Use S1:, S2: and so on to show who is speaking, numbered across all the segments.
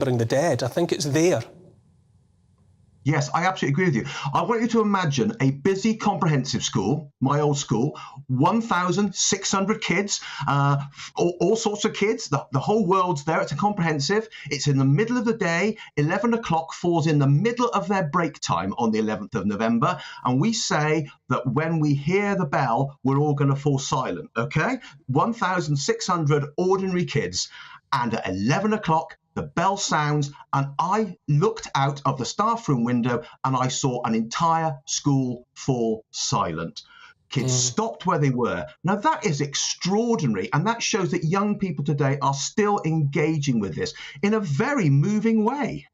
S1: remembering the dead. I think it's there.
S2: Yes, I absolutely agree with you. I want you to imagine a busy comprehensive school, my old school, 1,600 kids, all sorts of kids, the whole world's there. It's a comprehensive. It's in the middle of the day. 11 o'clock falls in the middle of their break time on the 11th of November. And we say that when we hear the bell, we're all going to fall silent, okay? 1,600 ordinary kids. And at 11 o'clock, the bell sounds, and I looked out of the staff room window and I saw an entire school fall silent. Kids stopped where they were. Now, that is extraordinary, and that shows that young people today are still engaging with this in a very moving way.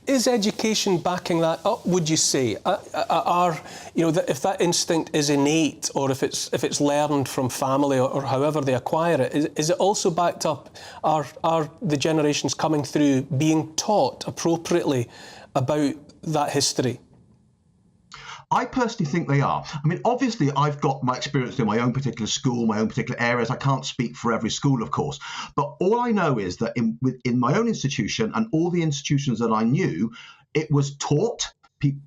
S1: Is education backing that up, would you say? If that instinct is innate, or if it's learned from family, or however they acquire it, is it also backed up? Are the generations coming through being taught appropriately about that history?
S2: I personally think they are. I mean, obviously, I've got my experience in my own particular school, my own particular areas. I can't speak for every school, of course. But all I know is that in my own institution and all the institutions that I knew, it was taught.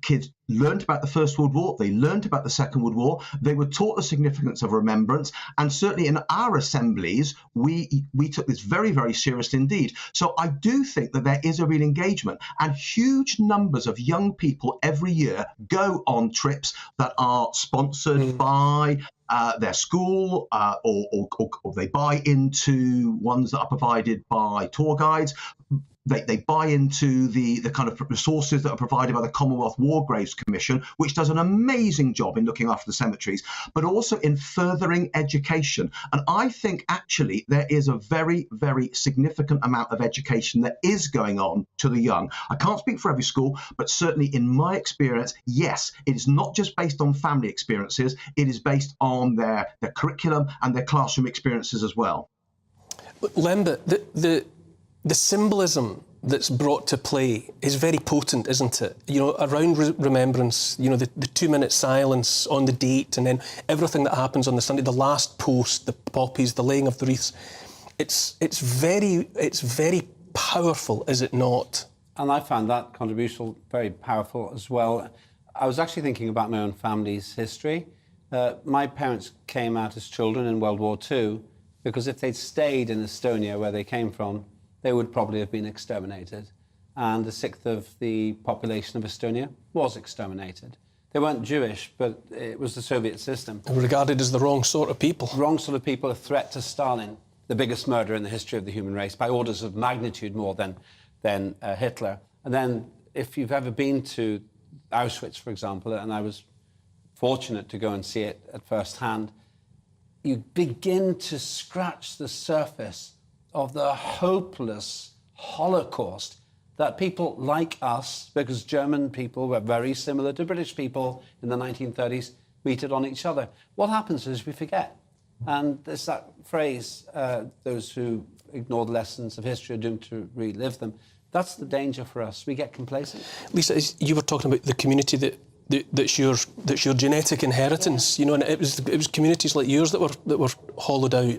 S2: Kids learned about the First World War, they learned about the Second World War, they were taught the significance of remembrance, and certainly in our assemblies, we took this very, very seriously indeed. So I do think that there is a real engagement, and huge numbers of young people every year go on trips that are sponsored by their school, or they buy into ones that are provided by tour guides. They buy into the kind of resources that are provided by the Commonwealth War Graves Commission, which does an amazing job in looking after the cemeteries, but also in furthering education. And I think actually there is a very, very significant amount of education that is going on to the young. I can't speak for every school, but certainly in my experience, yes, it is not just based on family experiences, it is based on their curriculum and their classroom experiences as well.
S1: Lembit, the symbolism that's brought to play is very potent, isn't it? You know, around remembrance, you know, the 2-minute silence on the date, and then everything that happens on the Sunday, the last post, the poppies, the laying of the wreaths. It's very powerful, is it not?
S3: And I found that controversial very powerful as well. I was actually thinking about my own family's history. My parents came out as children in World War II because if they'd stayed in Estonia, where they came from, they would probably have been exterminated. And a sixth of the population of Estonia was exterminated. They weren't Jewish, but it was the Soviet system.
S1: And regarded as the wrong sort of people.
S3: Wrong sort of people, a threat to Stalin, the biggest murderer in the history of the human race, by orders of magnitude more than Hitler. And then, if you've ever been to Auschwitz, for example, and I was fortunate to go and see it at first hand, you begin to scratch the surface of the hopeless Holocaust that people like us, because German people were very similar to British people in the 1930s, meted on each other. What happens is we forget. And there's that phrase, those who ignore the lessons of history are doomed to relive them. That's the danger for us. We get complacent.
S1: Lisa, you were talking about the community that's your genetic inheritance, you know, and it was communities like yours that were hollowed out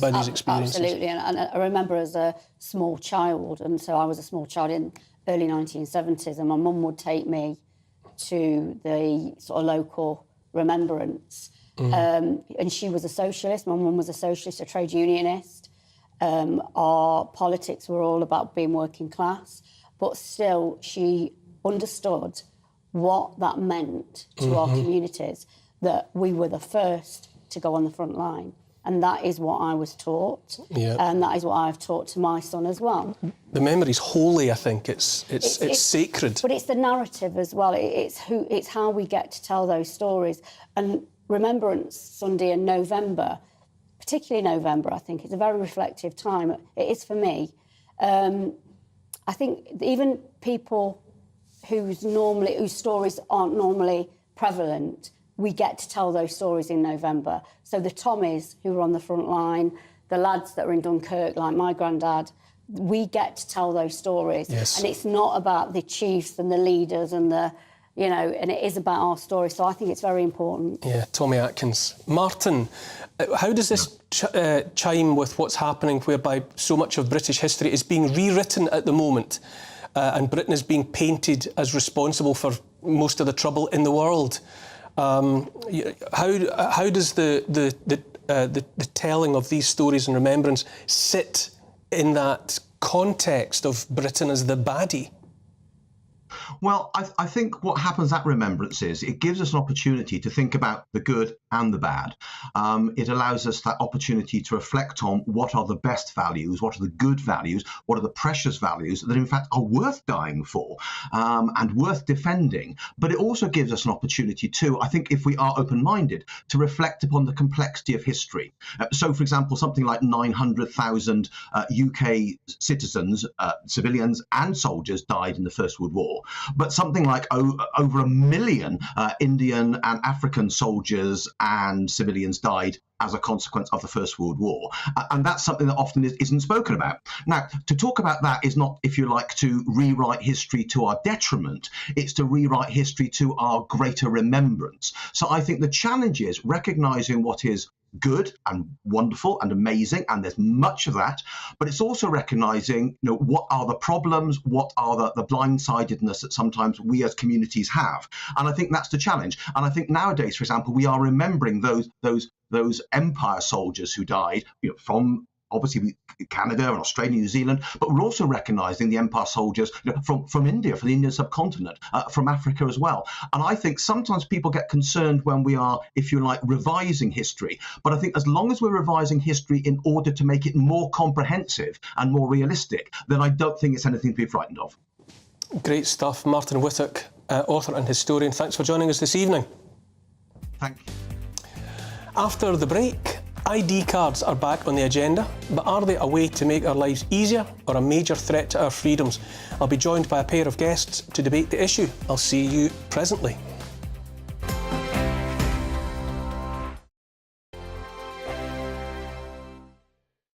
S1: by these experiences.
S4: Absolutely, and I remember as a small child, and so I was a small child in early 1970s, and my mum would take me to the sort of local remembrance, and she was a socialist. My mum was a socialist, a trade unionist. Our politics were all about being working class, but still she understood what that meant to our communities, that we were the first to go on the front line. And that is what I was taught, and that is what I've taught to my son as well.
S1: The memory's holy, I think. It's sacred.
S4: But it's the narrative as well. It's how we get to tell those stories. And Remembrance Sunday in November, particularly November, I think, it's a very reflective time. It is for me. I think even people whose stories aren't normally prevalent, we get to tell those stories in November. So the Tommies who were on the front line, the lads that were in Dunkirk, like my granddad, we get to tell those stories.
S1: Yes.
S4: And it's not about the chiefs and the leaders and the and it is about our story. So I think it's very important.
S1: Yeah, Tommy Atkins. Martin, how does this chime with what's happening, whereby so much of British history is being rewritten at the moment, and Britain is being painted as responsible for most of the trouble in the world? How does the telling of these stories and remembrance sit in that context of Britain as the baddie?
S2: Well, I think what happens at Remembrance is it gives us an opportunity to think about the good and the bad. It allows us that opportunity to reflect on what are the best values, what are the good values, what are the precious values that in fact are worth dying for and worth defending. But it also gives us an opportunity too, I think, if we are open-minded, to reflect upon the complexity of history. So, for example, something like 900,000 UK citizens, civilians and soldiers died in the First World War. But something like over 1 million Indian and African soldiers and civilians died as a consequence of the First World War. And that's something that often isn't spoken about. Now, to talk about that is not, if you like, to rewrite history to our detriment. It's to rewrite history to our greater remembrance. So I think the challenge is recognising what is good and wonderful and amazing, and there's much of that, but it's also recognizing, what are the problems, what are the blindsidedness that sometimes we as communities have. And I think that's the challenge. And I think nowadays, for example, we are remembering those empire soldiers who died, from obviously Canada and Australia, New Zealand, but we're also recognising the empire soldiers from India, from the Indian subcontinent, from Africa as well. And I think sometimes people get concerned when we are, if you like, revising history. But I think as long as we're revising history in order to make it more comprehensive and more realistic, then I don't think it's anything to be frightened of.
S1: Great stuff. Martin Whittock, author and historian. Thanks for joining us this evening.
S2: Thank you.
S1: After the break, ID cards are back on the agenda, but are they a way to make our lives easier or a major threat to our freedoms? I'll be joined by a pair of guests to debate the issue. I'll see you presently.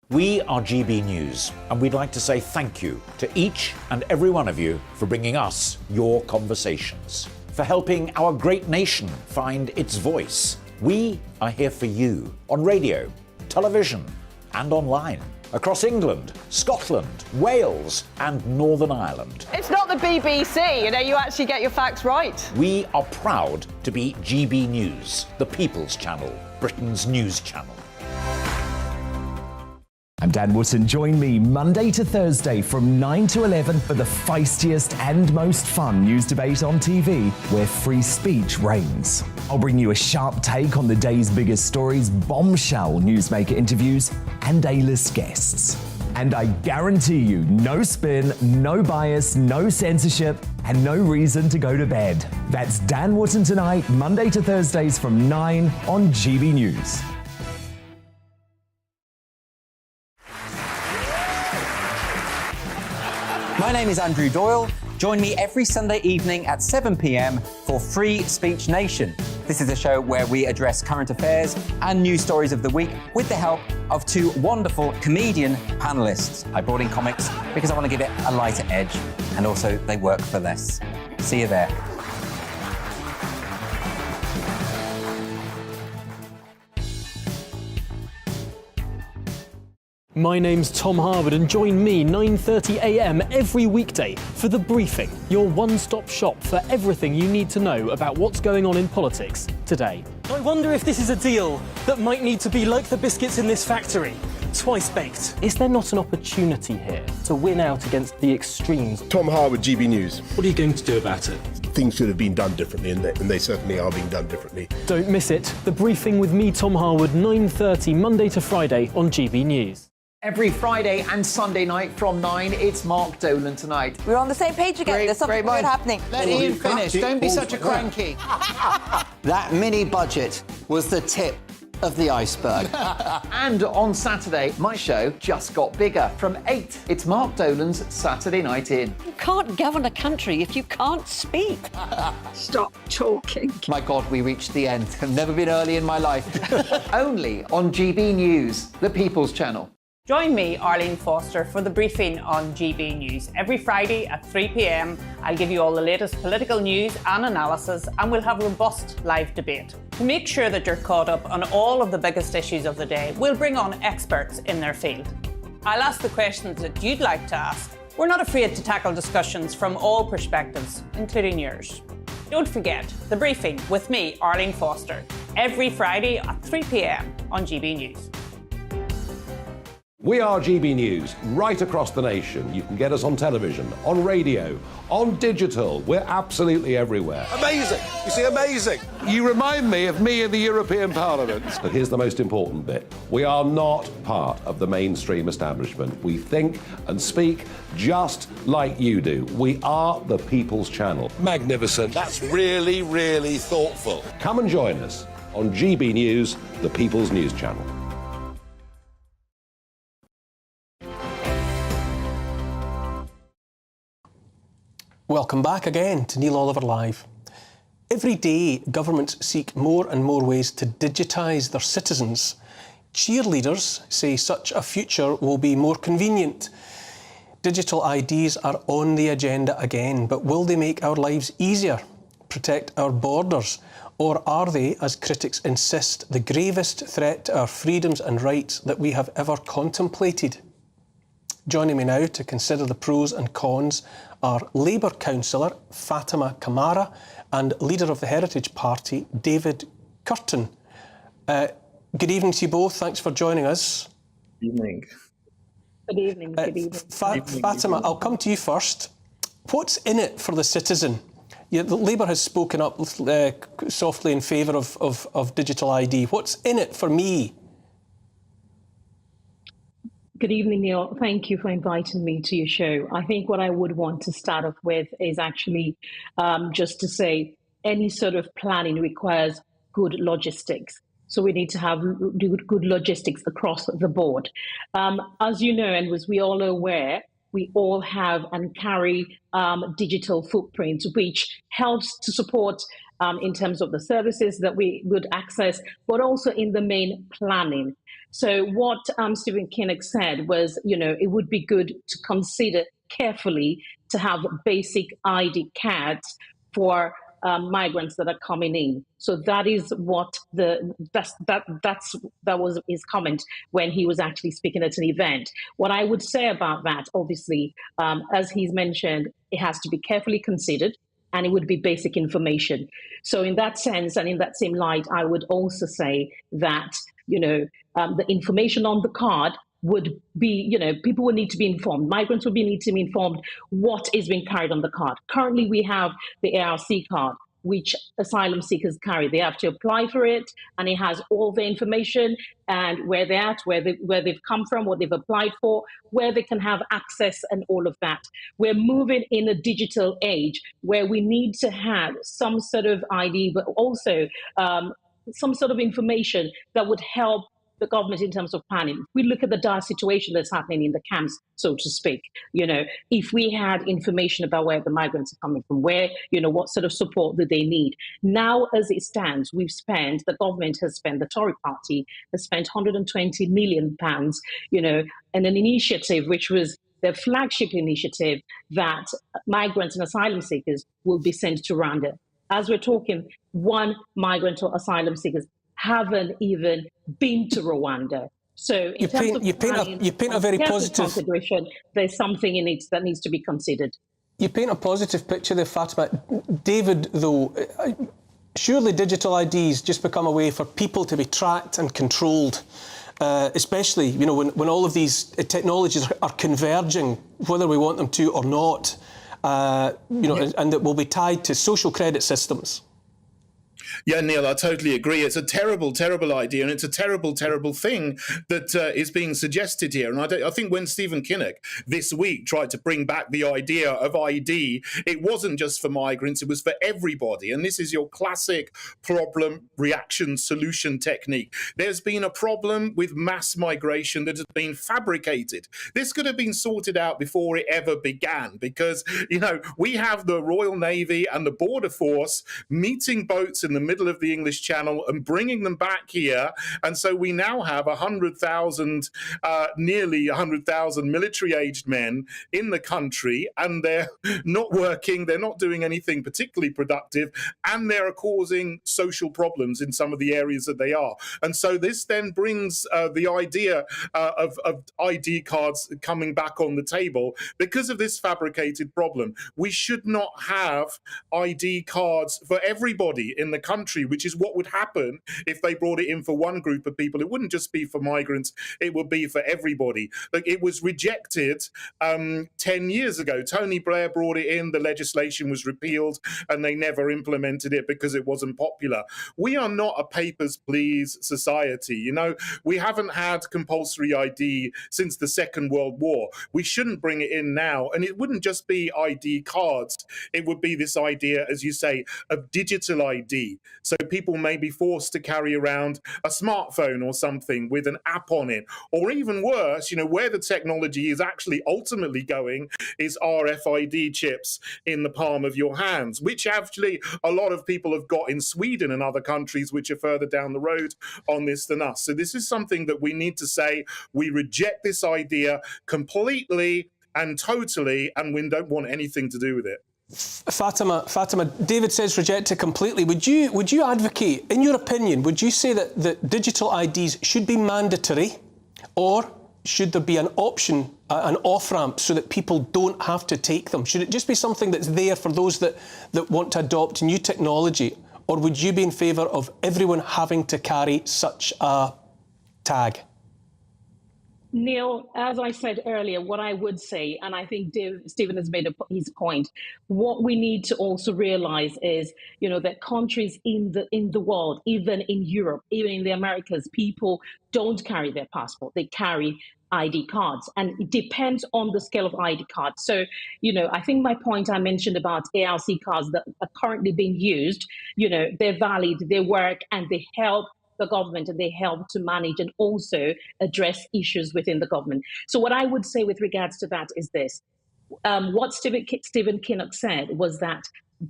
S5: We are GB News, and we'd like to say thank you to each and every one of you for bringing us your conversations, for helping our great nation find its voice. We are here for you on radio, television, and online across England, Scotland, Wales, and Northern Ireland.
S6: It's not the BBC, you actually get your facts right.
S5: We are proud to be GB News, the People's Channel, Britain's news channel.
S7: I'm Dan Wootton. Join me Monday to Thursday from 9 to 11 for the feistiest and most fun news debate on TV, where free speech reigns. I'll bring you a sharp take on the day's biggest stories, bombshell newsmaker interviews, and A-list guests. And I guarantee you, no spin, no bias, no censorship, and no reason to go to bed. That's Dan Wootton Tonight, Monday to Thursdays from 9 on GB News.
S8: My name is Andrew Doyle. Join me every Sunday evening at 7 p.m. for Free Speech Nation. This is a show where we address current affairs and news stories of the week with the help of two wonderful comedian panellists. I brought in comics because I want to give it a lighter edge, and also they work for less. See you there.
S9: My name's Tom Harwood, and join me 9:30 a.m. every weekday for The Briefing, your one-stop shop for everything you need to know about what's going on in politics today. I wonder if this is a deal that might need to be like the biscuits in this factory, twice baked. Is there not an opportunity here to win out against the extremes?
S10: Tom Harwood, GB News.
S9: What are you going to do about it?
S10: Things should have been done differently, and they certainly are being done differently.
S9: Don't miss it. The Briefing with me, Tom Harwood, 9:30 Monday to Friday on GB News.
S11: Every Friday and Sunday night from 9, it's Mark Dolan Tonight.
S12: We're on the same page again. There's something weird happening.
S11: Let Ian finish. Don't be such a cranky.
S13: That mini budget was the tip of the iceberg.
S11: And on Saturday, my show just got bigger. From 8, it's Mark Dolan's Saturday Night In.
S12: You can't govern a country if you can't speak.
S14: Stop talking.
S11: My God, we reached the end. I've never been early in my life. Only on GB News, the People's Channel.
S15: Join me, Arlene Foster, for the briefing on GB News. Every Friday at 3 p.m, I'll give you all the latest political news and analysis, and we'll have robust live debate. To make sure that you're caught up on all of the biggest issues of the day, we'll bring on experts in their field. I'll ask the questions that you'd like to ask. We're not afraid to tackle discussions from all perspectives, including yours. Don't forget, the briefing with me, Arlene Foster, every Friday at 3 p.m. on GB News.
S16: We are GB News, right across the nation. You can get us on television, on radio, on digital. We're absolutely everywhere.
S10: Amazing! You see, amazing!
S16: You remind me of me in the European Parliament. But here's the most important bit. We are not part of the mainstream establishment. We think and speak just like you do. We are the People's Channel.
S10: Magnificent. That's really, really thoughtful.
S16: Come and join us on GB News, the People's News Channel.
S1: Welcome back again to Neil Oliver Live. Every day, governments seek more and more ways to digitise their citizens. Cheerleaders say such a future will be more convenient. Digital IDs are on the agenda again, but will they make our lives easier, protect our borders, or are they, as critics insist, the gravest threat to our freedoms and rights that we have ever contemplated? Joining me now to consider the pros and cons are Labour councillor Fatima Kamara and leader of the Heritage Party, David Curtin. Good evening to you both. Thanks for joining us.
S17: Evening.
S14: Good evening. Good evening.
S1: Fatima, I'll come to you first. What's in it for the citizen? Labour has spoken up softly in favour of digital ID. What's in it for me?
S17: Good evening, Neil. Thank you for inviting me to your show. I think what I would want to start off with is actually just to say any sort of planning requires good logistics. So we need to have good logistics across the board. As you know, and as we all are aware, we all have and carry digital footprints, which helps to support in terms of the services that we would access, but also in the main planning. So what Stephen Kinnock said was, it would be good to consider carefully to have basic ID cards for migrants that are coming in. So that is what that was his comment when he was actually speaking at an event. What I would say about that, obviously, as he's mentioned, it has to be carefully considered, and it would be basic information. So in that sense, and in that same light, I would also say that, the information on the card would be, people would need to be informed. Migrants would need to be informed what is being carried on the card. Currently, we have the ARC card, which asylum seekers carry. They have to apply for it, and it has all the information and where they're at, where they've come from, what they've applied for, where they can have access and all of that. We're moving in a digital age where we need to have some sort of ID, but also some sort of information that would help the government in terms of planning. We look at the dire situation that's happening in the camps, so to speak. If we had information about where the migrants are coming from, where, what sort of support do they need? Now, as it stands, the government has spent, the Tory party has spent £120 million, and an initiative which was their flagship initiative that migrants and asylum seekers will be sent to Rwanda. As we're talking, one migrant or asylum seekers haven't even been to Rwanda. So in terms of
S1: you paint a very positive
S17: consideration, there's something in it that needs to be considered.
S1: You paint a positive picture there, Fatima. David, though, surely digital IDs just become a way for people to be tracked and controlled, especially when all of these technologies are converging, whether we want them to or not, and that will be tied to social credit systems.
S18: Yeah, Neil, I totally agree. It's a terrible, terrible idea, and it's a terrible, terrible thing that is being suggested here. And I think when Stephen Kinnock this week tried to bring back the idea of ID, it wasn't just for migrants, it was for everybody. And this is your classic problem, reaction, solution technique. There's been a problem with mass migration that has been fabricated. This could have been sorted out before it ever began, because, we have the Royal Navy and the Border Force meeting boats and in the middle of the English Channel and bringing them back here. And so we now have 100,000, nearly 100,000 military-aged men in the country, and they're not working, they're not doing anything particularly productive, and they're causing social problems in some of the areas that they are. And so this then brings the idea of ID cards coming back on the table because of this fabricated problem. We should not have ID cards for everybody in the country, which is what would happen if they brought it in for one group of people. It wouldn't just be for migrants, it would be for everybody. Like, it was rejected 10 years ago. Tony Blair brought it in, the legislation was repealed, and they never implemented it because it wasn't popular. We are not a papers, please society. You know, we haven't had compulsory ID since the Second World War. We shouldn't bring it in now. And it wouldn't just be ID cards. It would be this idea, as you say, of digital ID. So people may be forced to carry around a smartphone or something with an app on it. Or even worse, you know, where the technology is actually ultimately going is RFID chips in the palm of your hands, which actually a lot of people have got in Sweden and other countries which are further down the road on this than us. So this is something that we need to say, we reject this idea completely and totally, and we don't want anything to do with it.
S1: Fatima, David says reject it completely. Would you advocate, in your opinion, would you say that digital IDs should be mandatory, or should there be an option, an off-ramp, so that people don't have to take them? Should it just be something that's there for those that want to adopt new technology, or would you be in favour of everyone having to carry such a tag?
S17: Neil, as I said earlier, what I would say, and I think Stephen has made his point, what we need to also realise is, you know, that countries in the world, even in Europe, even in the Americas, people don't carry their passport, they carry ID cards, and it depends on the scale of ID card. So, you know, I think my point I mentioned about ARC cards that are currently being used, you know, they're valid, they work, and they help the government, and they help to manage and also address issues within the government. So what I would say with regards to that is this. What Stephen Kinnock said was that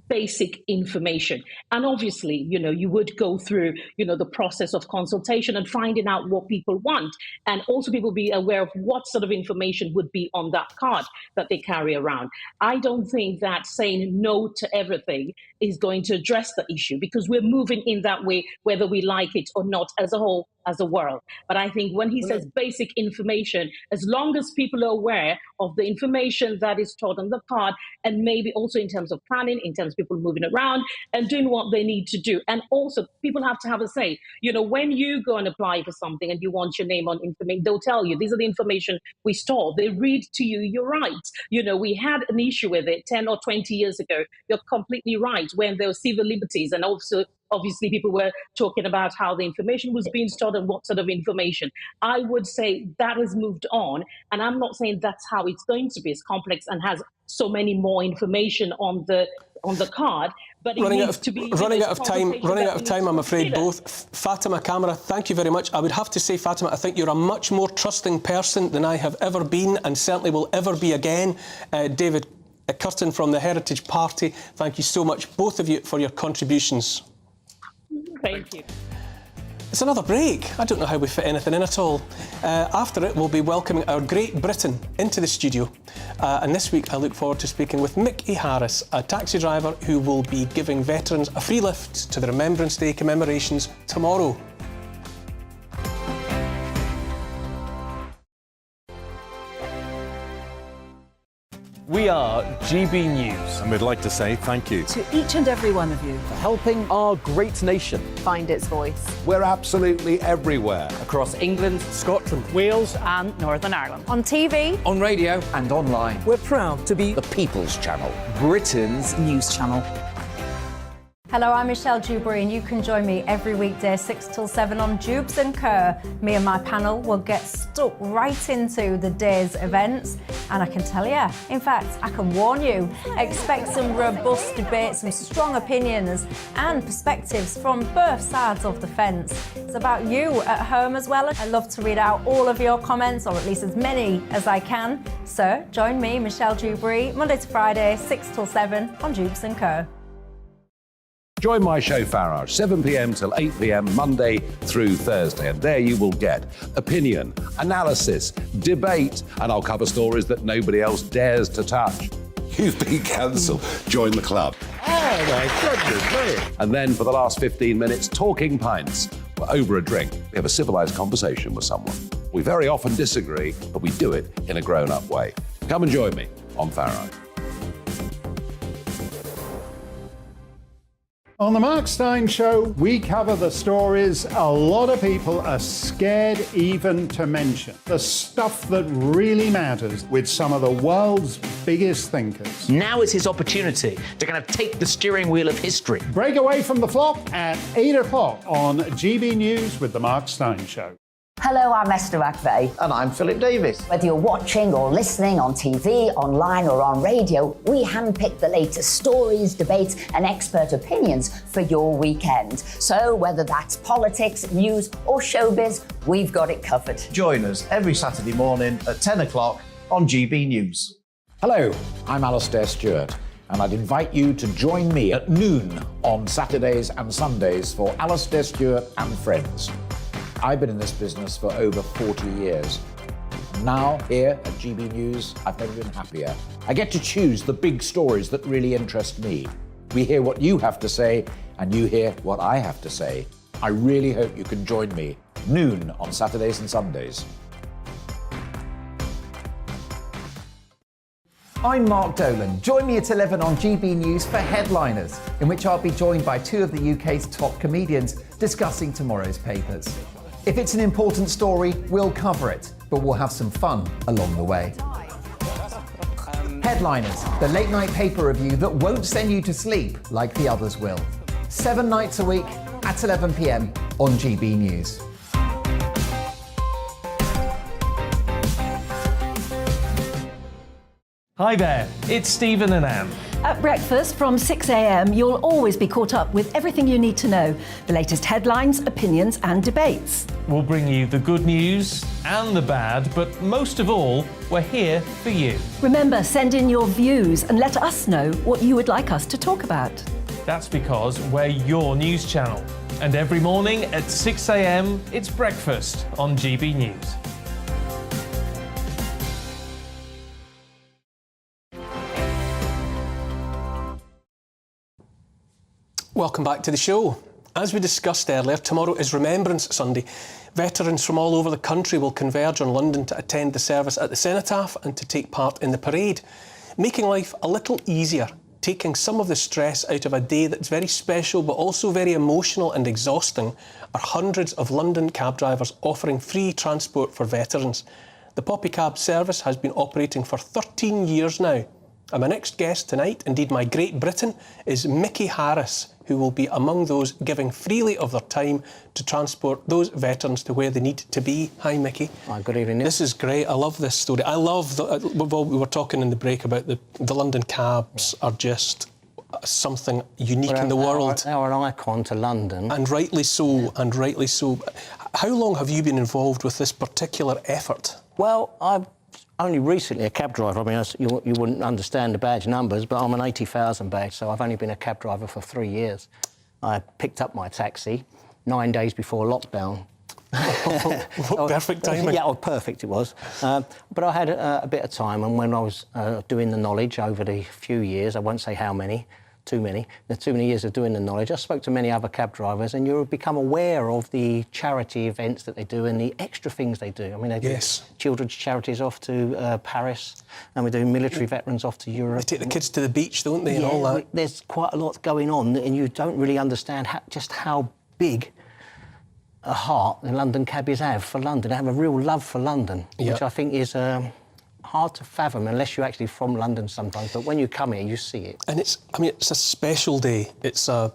S17: basic information. And obviously, you know, you would go through, you know, the process of consultation and finding out what people want. And also people be aware of what sort of information would be on that card that they carry around. I don't think that saying no to everything is going to address the issue, because we're moving in that way, whether we like it or not, as a whole, as a world. But I think when he says basic information, as long as people are aware of the information that is stored on the card, and maybe also in terms of planning, in terms of people moving around and doing what they need to do. And also people have to have a say. You know, when you go and apply for something and you want your name on information, they'll tell you, these are the information we store. They read to you your rights. You know, we had an issue with it 10 or 20 years ago. You're completely right, when there were civil liberties, and also obviously people were talking about how the information was being stored and what sort of information. I would say that has moved on, and I'm not saying that's how it's going to be. It's complex and has so many more information on the card, but
S1: running out of time, I'm afraid, both. Fatima, Kamara, thank you very much. I would have to say, Fatima, I think you're a much more trusting person than I have ever been, and certainly will ever be again. David Curtin from the Heritage Party, thank you so much, both of you, for your contributions.
S17: Thank you.
S1: It's another break. I don't know how we fit anything in at all. After it, we'll be welcoming our Great Britain into the studio. And this week, I look forward to speaking with Mick Harris, a taxi driver who will be giving veterans a free lift to the Remembrance Day commemorations tomorrow.
S9: We are GB News.
S19: And we'd like to say thank you
S12: To each and every one of you.
S9: for helping our great nation
S6: Find its voice.
S16: We're absolutely everywhere.
S8: Across England,
S9: Scotland,
S15: Wales and Northern Ireland.
S6: On TV.
S8: on radio, and online.
S9: we're proud to be
S5: The People's Channel.
S12: Britain's news channel.
S20: Hello, I'm Michelle Dewberry, and you can join me every weekday 6 till 7 on Jubes and Kerr. Me and my panel will get stuck right into the day's events, and I can tell you, in fact, I can warn you, expect some robust debate, some strong opinions and perspectives from both sides of the fence. It's about you at home as well. I love to read out all of your comments, or at least as many as I can. So join me, Michelle Dewberry, Monday to Friday, 6 till 7 on Jubes and Kerr.
S16: Join my show Farage, 7 p.m. till 8 p.m. Monday through Thursday, and there you will get opinion, analysis, debate, and I'll cover stories that nobody else dares to touch. You've been cancelled. Join the club. Oh my goodness me. And then for the last 15 minutes, talking pints. We're over a drink. We have a civilised conversation with someone. We very often disagree, but we do it in a grown-up way. Come and join me on Farage.
S19: On the Mark Steyn Show, we cover the stories a lot of people are scared even to mention. The stuff that really matters with some of the world's biggest thinkers.
S5: Now is his opportunity to kind of take the steering wheel of history.
S19: Break away from the flop at 8 o'clock on GB News with the Mark Steyn Show.
S21: Hello, I'm Esther McVeigh.
S11: And I'm Philip Davis.
S21: Whether you're watching or listening on TV, online or on radio, we handpick the latest stories, debates and expert opinions for your weekend. So whether that's politics, news or showbiz, we've got it covered.
S11: Join us every Saturday morning at 10 o'clock on GB News.
S5: Hello, I'm Alastair Stewart, and I'd invite you to join me at noon on Saturdays and Sundays for Alastair Stewart and Friends. I've been in this business for over 40 years. Now, here at GB News, I've never been happier. I get to choose the big stories that really interest me. We hear what you have to say, and you hear what I have to say. I really hope you can join me, noon on Saturdays and Sundays.
S11: I'm Mark Dolan. Join me at 11 on GB News for Headliners, in which I'll be joined by two of the UK's top comedians discussing tomorrow's papers. If it's an important story, we'll cover it, but we'll have some fun along the way. Headliners, the late night paper review that won't send you to sleep like the others will. 7 nights a week at 11 p.m. on GB News.
S22: Hi there, it's Stephen and Anne.
S12: At breakfast from 6 a.m, you'll always be caught up with everything you need to know, the latest headlines, opinions and debates.
S22: We'll bring you the good news and the bad, but most of all, we're here for you.
S12: Remember, send in your views and let us know what you would like us to talk about.
S22: That's because we're your news channel. And every morning at 6 a.m, it's breakfast on GB News.
S1: Welcome back to the show. As we discussed earlier, tomorrow is Remembrance Sunday. Veterans from all over the country will converge on London to attend the service at the Cenotaph and to take part in the parade, making life a little easier, taking some of the stress out of a day that's very special but also very emotional and exhausting, are hundreds of London cab drivers offering free transport for veterans. The Poppy Cab service has been operating for 13 years now. And my next guest tonight, indeed my Great Britain, is Mickey Harris, who will be among those giving freely of their time to transport those veterans to where they need to be. Hi, Mickey.
S23: Hi, good evening.
S1: This is great. I love this story. I love, we were talking in the break about the London cabs are just something unique in the world.
S23: They are an icon to London.
S1: And rightly so, and rightly so. How long have you been involved with this particular effort?
S23: Well, I've only recently a cab driver. I mean, you wouldn't understand the badge numbers, but I'm an 80,000 badge, so I've only been a cab driver for 3 years. I picked up my taxi 9 days before lockdown.
S1: Perfect timing.
S23: Yeah, perfect it was. But I had a bit of time, and when I was doing the knowledge over the few years, I won't say how many, too many years of doing the knowledge, I spoke to many other cab drivers, and you become aware of the charity events that they do and the extra things they do. I mean, they do children's charities off to Paris, and we do military veterans off to Europe.
S1: They take the kids to the beach, don't they, and all that?
S23: There's quite a lot going on, and you don't really understand just how big a heart the London cabbies have for London. They have a real love for London, which I think is hard to fathom unless you're actually from London sometimes. But when you come here, you see it.
S1: And it's a special day. It's a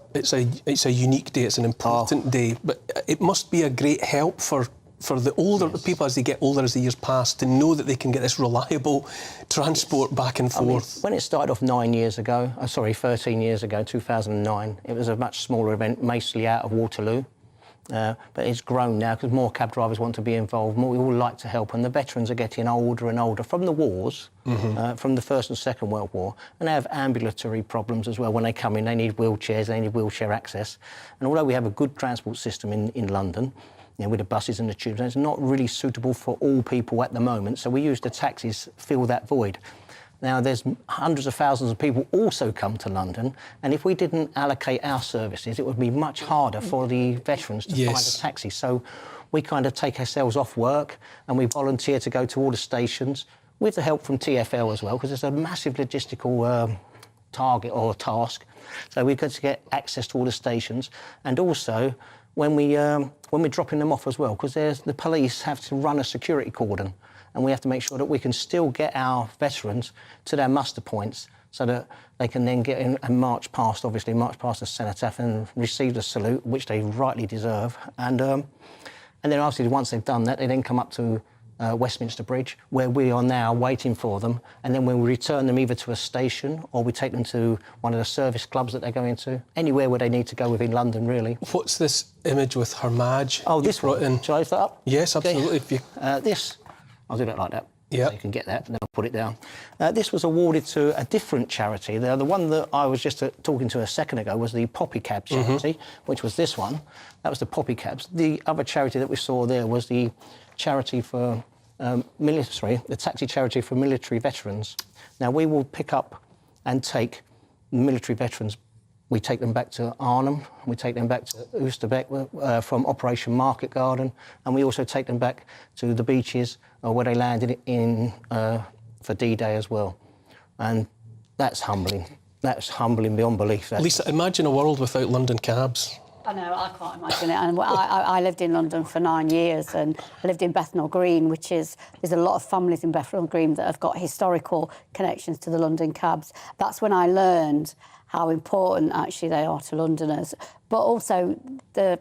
S1: unique day. It's an important day. But it must be a great help for the older people as they get older, as the years pass, to know that they can get this reliable transport back and forth.
S23: I mean, when it started off 13 years ago, 2009, it was a much smaller event, mostly out of Waterloo. but it's grown now because more cab drivers want to be involved. More, we all like to help, and the veterans are getting older and older from the wars, from the First and Second World War, and they have ambulatory problems as well. When they come in, they need wheelchairs, they need wheelchair access. And although we have a good transport system in London, with the buses and the tubes, and it's not really suitable for all people at the moment, so we use the taxis to fill that void. Now, there's hundreds of thousands of people also come to London, and if we didn't allocate our services, it would be much harder for the veterans to find a taxi. So we kind of take ourselves off work and we volunteer to go to all the stations with the help from TfL as well, because it's a massive logistical target or task. So we've got to get access to all the stations, and also when we're dropping them off as well, because the police have to run a security cordon, and we have to make sure that we can still get our veterans to their muster points so that they can then get in and march past the cenotaph and receive the salute, which they rightly deserve. And then obviously once they've done that, they then come up to Westminster Bridge, where we are now waiting for them, and then when we return them either to a station or we take them to one of the service clubs that they're going to, anywhere where they need to go within London, really.
S1: What's this image with her Madge?
S23: Oh, this one. Shall I lift that up?
S1: Yes, absolutely.
S23: Okay. This. I'll do that like that.
S1: Yeah.
S23: So you can get that, and then I'll put it down. This was awarded to a different charity. The one that I was just talking to a second ago was the Poppy Cab charity, which was this one. That was the Poppy Cabs. The other charity that we saw there was the charity for the taxi charity for military veterans. Now, we will pick up and take military veterans. We take them back to Arnhem, we take them back to Oosterbeek from Operation Market Garden, and we also take them back to the beaches where they landed in for D-Day as well. And that's humbling. That's humbling beyond belief.
S1: Lisa, imagine a world without London cabs.
S2: I know, I can't imagine it. And I lived in London for 9 years, and I lived in Bethnal Green, there's a lot of families in Bethnal Green that have got historical connections to the London cabs. That's when I learned how important actually they are to Londoners. But also the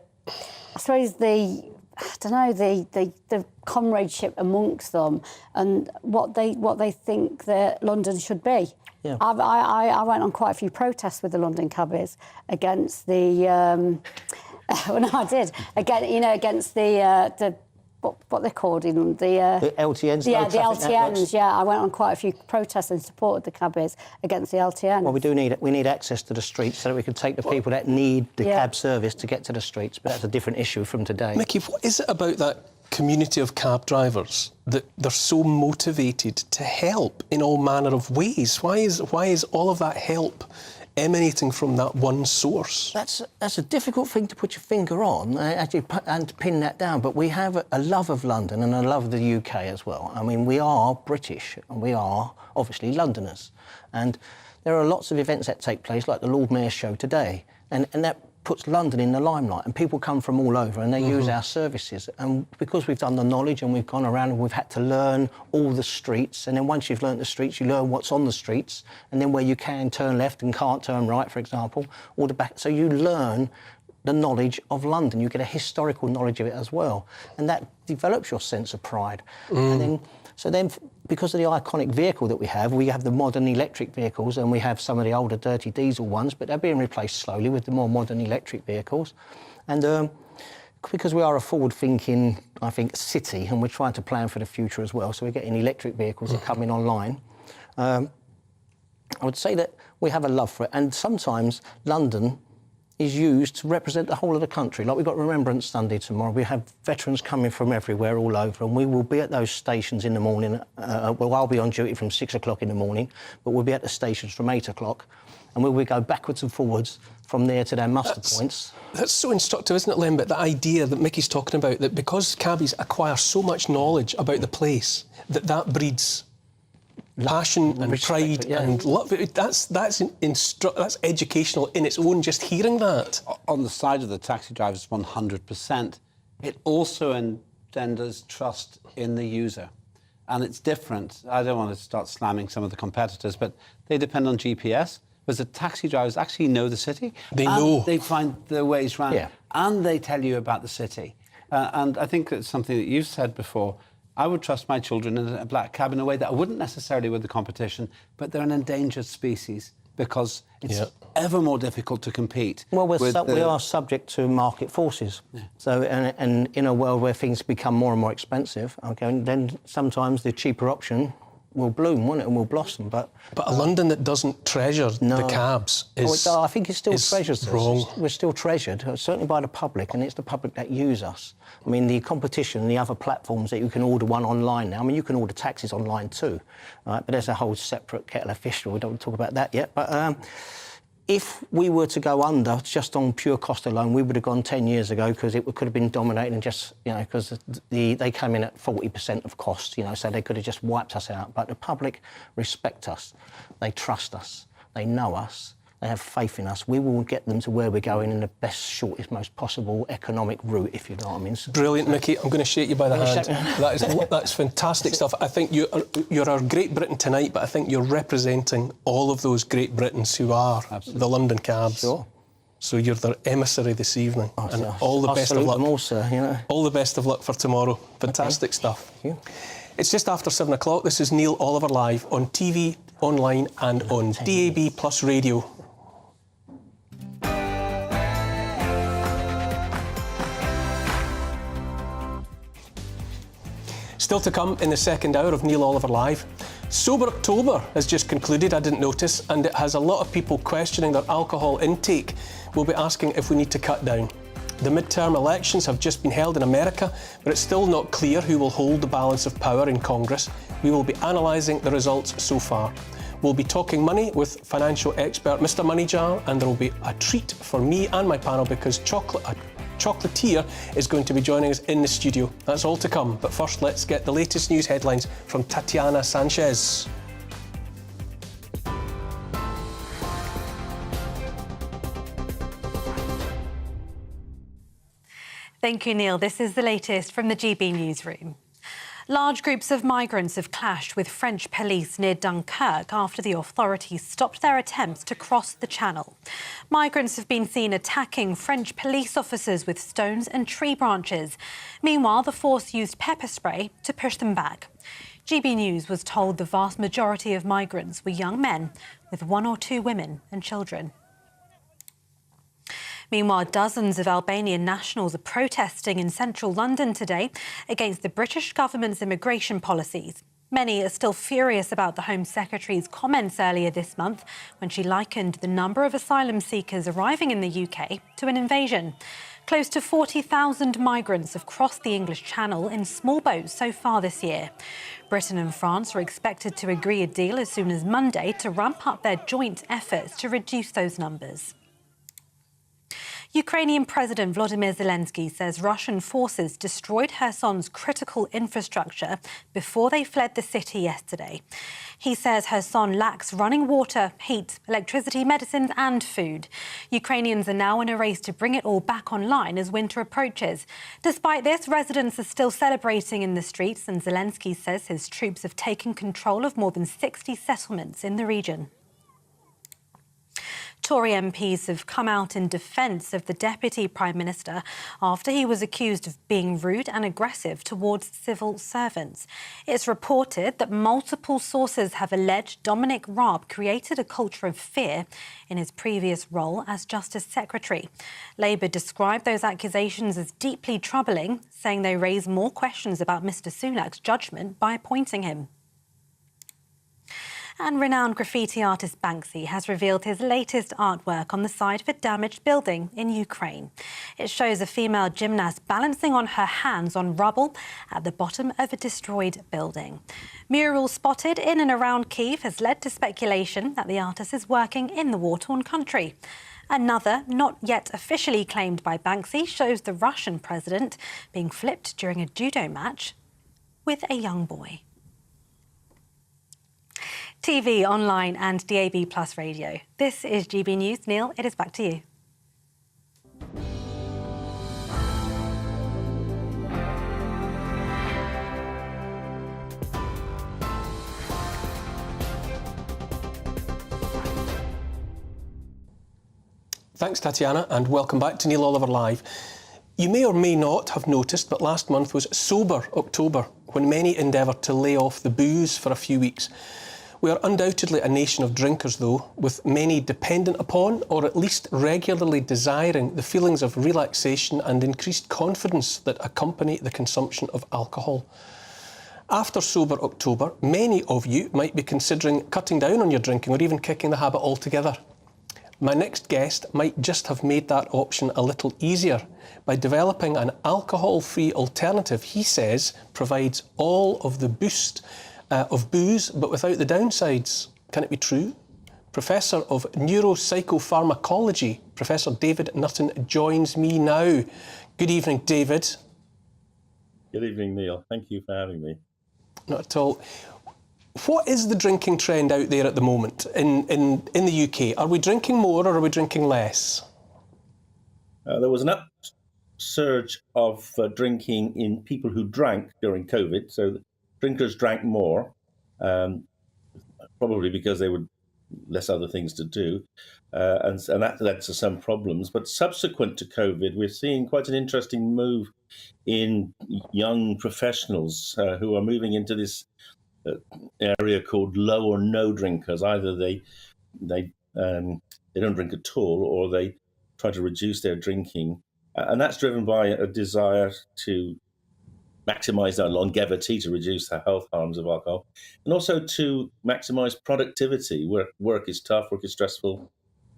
S2: comradeship amongst them and what they think that London should be. Yeah. I went on quite a few protests with the London cabbies against the. I did against the what they're called in
S23: the LTNs.
S2: Yeah, the LTNs. Networks. Yeah, I went on quite a few protests and supported the cabbies against the LTNs.
S23: Well, we need access to the streets so that we can take the people that need the cab service to get to the streets. But that's a different issue from today.
S1: Mickey, what is it about that community of cab drivers that they're so motivated to help in all manner of ways? Why is all of that help emanating from that one source?
S23: That's a difficult thing to put your finger on and to pin that down. But we have a love of London and a love of the UK as well. I mean, we are British and we are obviously Londoners. And there are lots of events that take place, like the Lord Mayor's show today, and that puts London in the limelight, and people come from all over and they use our services. And because we've done the knowledge and we've gone around and we've had to learn all the streets, and then once you've learned the streets, you learn what's on the streets, and then where you can turn left and can't turn right, for example, all the back. So you learn the knowledge of London. You get a historical knowledge of it as well, and that develops your sense of pride. And then, because of the iconic vehicle that we have the modern electric vehicles, and we have some of the older dirty diesel ones, but they're being replaced slowly with the more modern electric vehicles. And because we are a forward-thinking, I think, city, and we're trying to plan for the future as well, so we're getting electric vehicles that are coming online, I would say that we have a love for it. And sometimes London is used to represent the whole of the country. Like, we've got Remembrance Sunday tomorrow. We have veterans coming from everywhere, all over, and we will be at those stations in the morning. Well, I'll be on duty from 6 o'clock in the morning, but we'll be at the stations from 8 o'clock, and we will go backwards and forwards from there to their muster points.
S1: That's so instructive, isn't it, Lembit? The idea that Mickey's talking about, that because cabbies acquire so much knowledge about the place, that breeds passion and pride and love. That's educational in its own, just hearing that.
S3: On the side of the taxi drivers, 100%. It also engenders trust in the user. And it's different. I don't want to start slamming some of the competitors, but they depend on GPS. Whereas the taxi drivers actually know the city.
S1: They know.
S3: They find their ways around. And they tell you about the city. And I think it's something that you've said before. I would trust my children in a black cab in a way that I wouldn't necessarily with the competition, but they're an endangered species. because it's ever more difficult to compete.
S23: Well, we are subject to market forces. So, and in a world where things become more and more expensive, okay, then sometimes the cheaper option will bloom, won't it, and will blossom. But
S1: a London that doesn't treasure the cabs is
S23: I think it's still treasured.
S1: Wrong.
S23: We're still treasured, certainly by the public, and it's the public that use us. I mean, the competition, the other platforms that you can order one online now. I mean, you can order taxis online too, right? But there's a whole separate kettle of fish. We don't want to talk about that yet. But if we were to go under just on pure cost alone, we would have gone 10 years ago, because it could have been dominated and just, because they came in at 40% of cost, so they could have just wiped us out. But the public respect us. They trust us. They know us. They have faith in us. We will get them to where we're going in the best, shortest, most possible economic route, if you know what I mean.
S1: Brilliant, Mickey. I'm going to shake you by the hand. That's fantastic stuff. I think you're our Great Britain tonight, but I think you're representing all of those Great Britons who are the London cabs.
S23: Sure.
S1: So you're their emissary this evening. And all the best of luck.
S23: Them all, sir,
S1: All the best of luck for tomorrow. Fantastic stuff.
S23: Thank you.
S1: It's just after 7 o'clock. This is Neil Oliver Live on TV, online and on DAB Plus Radio. Still to come in the second hour of Neil Oliver Live. Sober October has just concluded, I didn't notice, and it has a lot of people questioning their alcohol intake. We'll be asking if we need to cut down. The midterm elections have just been held in America, but it's still not clear who will hold the balance of power in Congress. We will be analysing the results so far. We'll be talking money with financial expert Mr. Moneyjar, and there will be a treat for me and my panel because Chocolatier is going to be joining us in the studio. That's all to come, but first let's get the latest news headlines from Tatiana Sanchez.
S4: Thank you, Neil. This is the latest from the GB newsroom. Large groups of migrants have clashed with French police near Dunkirk after the authorities stopped their attempts to cross the channel. Migrants have been seen attacking French police officers with stones and tree branches. Meanwhile, the force used pepper spray to push them back. GB News was told the vast majority of migrants were young men, with 1 or 2 women and children. Meanwhile, dozens of Albanian nationals are protesting in central London today against the British government's immigration policies. Many are still furious about the Home Secretary's comments earlier this month when she likened the number of asylum seekers arriving in the UK to an invasion. Close to 40,000 migrants have crossed the English Channel in small boats so far this year. Britain and France are expected to agree a deal as soon as Monday to ramp up their joint efforts to reduce those numbers. Ukrainian President Volodymyr Zelensky says Russian forces destroyed Kherson's critical infrastructure before they fled the city yesterday. He says Kherson lacks running water, heat, electricity, medicines and food. Ukrainians are now in a race to bring it all back online as winter approaches. Despite this, residents are still celebrating in the streets, and Zelensky says his troops have taken control of more than 60 settlements in the region. Tory MPs have come out in defence of the Deputy Prime Minister after he was accused of being rude and aggressive towards civil servants. It's reported that multiple sources have alleged Dominic Raab created a culture of fear in his previous role as Justice Secretary. Labour described those accusations as deeply troubling, saying they raise more questions about Mr Sunak's judgment by appointing him. And renowned graffiti artist Banksy has revealed his latest artwork on the side of a damaged building in Ukraine. It shows a female gymnast balancing on her hands on rubble at the bottom of a destroyed building. Murals spotted in and around Kyiv has led to speculation that the artist is working in the war-torn country. Another, not yet officially claimed by Banksy, shows the Russian president being flipped during a judo match with a young boy. TV, online and DAB Plus radio. This is GB News. Neil, it is back to you.
S1: Thanks, Tatiana, and welcome back to Neil Oliver Live. You may or may not have noticed, but last month was Sober October, when many endeavoured to lay off the booze for a few weeks. We are undoubtedly a nation of drinkers, though, with many dependent upon, or at least regularly desiring, the feelings of relaxation and increased confidence that accompany the consumption of alcohol. After Sober October, many of you might be considering cutting down on your drinking or even kicking the habit altogether. My next guest might just have made that option a little easier by developing an alcohol-free alternative he says provides all of the boost of booze but without the downsides. Can it be true? Professor of Neuropsychopharmacology, Professor David Nutton, joins me now. Good evening, David.
S7: Good evening, Neil. Thank you for having me.
S1: Not at all. What is the drinking trend out there at the moment in the UK? Are we drinking more or are we drinking less?
S7: There was an upsurge of drinking in people who drank during COVID. So drinkers drank more, probably because they were less other things to do. And that led to some problems. But subsequent to COVID, we're seeing quite an interesting move in young professionals who are moving into this area called low or no drinkers. Either they don't drink at all, or they try to reduce their drinking, and that's driven by a desire to maximise their longevity, to reduce the health harms of alcohol, and also to maximise productivity. Work is tough, work is stressful,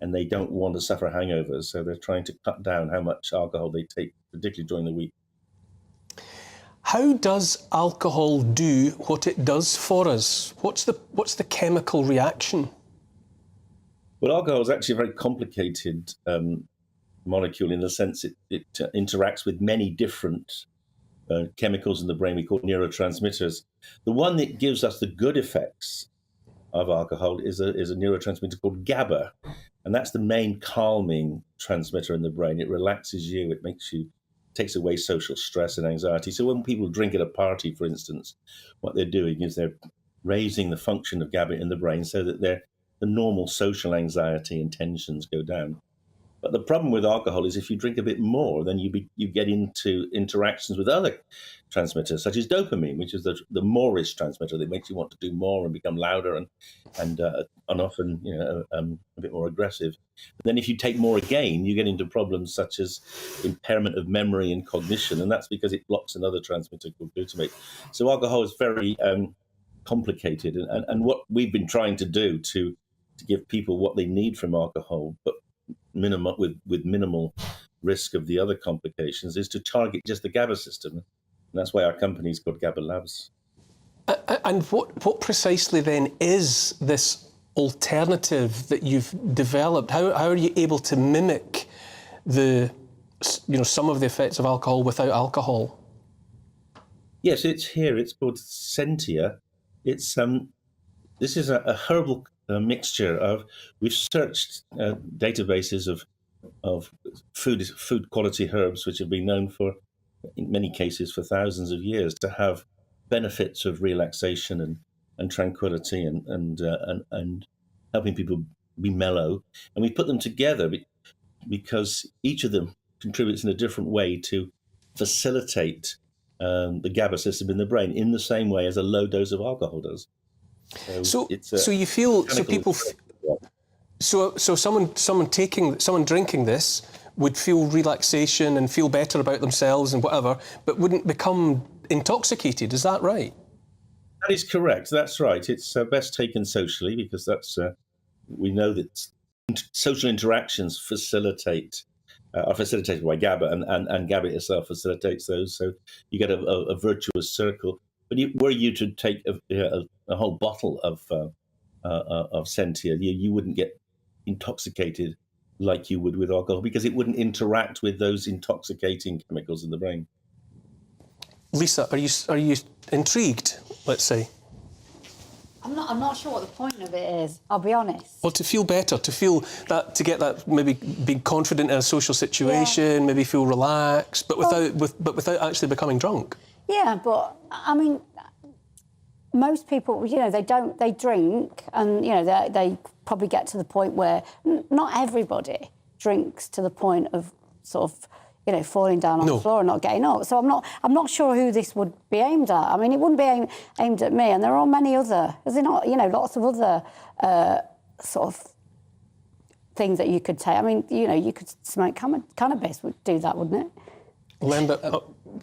S7: and they don't want to suffer hangovers, so they're trying to cut down how much alcohol they take, particularly during the week.
S1: How does alcohol do what it does for us? What's the chemical reaction?
S7: Well, alcohol is actually a very complicated molecule in the sense it interacts with many different chemicals in the brain we call neurotransmitters. The one that gives us the good effects of alcohol is a neurotransmitter called GABA, and that's the main calming transmitter in the brain. It relaxes you, it takes away social stress and anxiety. So when people drink at a party, for instance, what they're doing is they're raising the function of GABA in the brain so that the normal social anxiety and tensions go down. But the problem with alcohol is if you drink a bit more, then you get into interactions with other transmitters, such as dopamine, which is the more-ish transmitter that makes you want to do more and become louder and often a bit more aggressive. But then if you take more again, you get into problems such as impairment of memory and cognition, and that's because it blocks another transmitter called glutamate. So alcohol is very complicated, and what we've been trying to do to give people what they need from alcohol, but with minimal risk of the other complications, is to target just the GABA system. And that's why our company's called GABA Labs.
S1: And what precisely then is this alternative that you've developed? How are you able to mimic some of the effects of alcohol without alcohol?
S7: Yes, it's here. It's called Sentia. It's this is a herbal mixture of. We've searched databases of food quality herbs, which have been known for, in many cases, for thousands of years, to have benefits of relaxation and tranquility and helping people be mellow. And we put them together because each of them contributes in a different way to facilitate the GABA system in the brain in the same way as a low dose of alcohol does. So someone drinking this would feel relaxation and feel better about themselves and whatever, but wouldn't become intoxicated. Is that right? That is correct. That's right. It's best taken socially because we know that social interactions are facilitated by GABA, and GABA itself facilitates those. So you get a virtuous circle. But were you to take a whole bottle of Sentia, you wouldn't get intoxicated like you would with alcohol because it wouldn't interact with those intoxicating chemicals in the brain.
S1: Lisa, are you intrigued? Let's say.
S2: I'm not sure what the point of it is, I'll be honest.
S1: Well, to feel better, to get that, maybe be confident in a social situation, maybe feel relaxed, but without actually becoming drunk.
S2: Yeah, but I mean, most people, they drink, and they probably get to the point where not everybody drinks to the point of sort of, falling down on the floor and not getting up. So I'm not sure who this would be aimed at. I mean, it wouldn't be aimed at me, and there are many other, is there not? Lots of other sort of things that you could take. I mean, you could smoke cannabis would do that, wouldn't it?
S1: Lambert,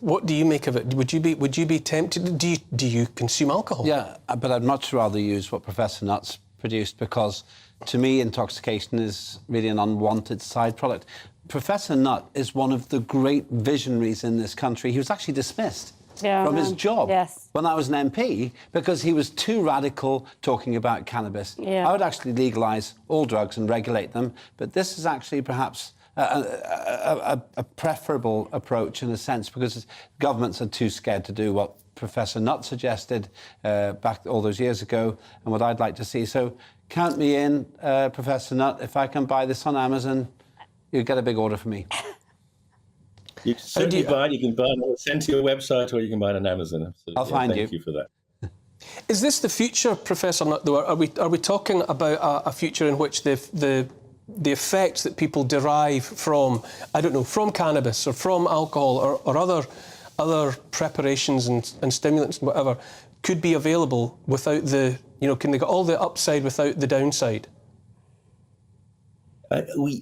S1: what do you make of it? Would you be tempted? Do you consume alcohol?
S3: Yeah, but I'd much rather use what Professor Nutt's produced, because to me intoxication is really an unwanted side product. Professor Nutt is one of the great visionaries in this country. He was actually dismissed from his job when I was an MP because he was too radical talking about cannabis. I would actually legalise all drugs and regulate them, but this is actually perhaps a preferable approach in a sense, because governments are too scared to do what Professor Nutt suggested back all those years ago, and what I'd like to see. So count me in, Professor Nutt. If I can buy this on Amazon, you get a big order for me.
S7: You can certainly buy it. You can buy it sent to your website, or you can buy it on Amazon. Absolutely.
S3: I'll find you.
S7: Thank you for that.
S1: Is this the future, Professor Nutt, though? Are we talking about a future in which the effects that people derive from, I don't know, from cannabis or from alcohol or other preparations and stimulants and whatever could be available without can they get all the upside without the downside?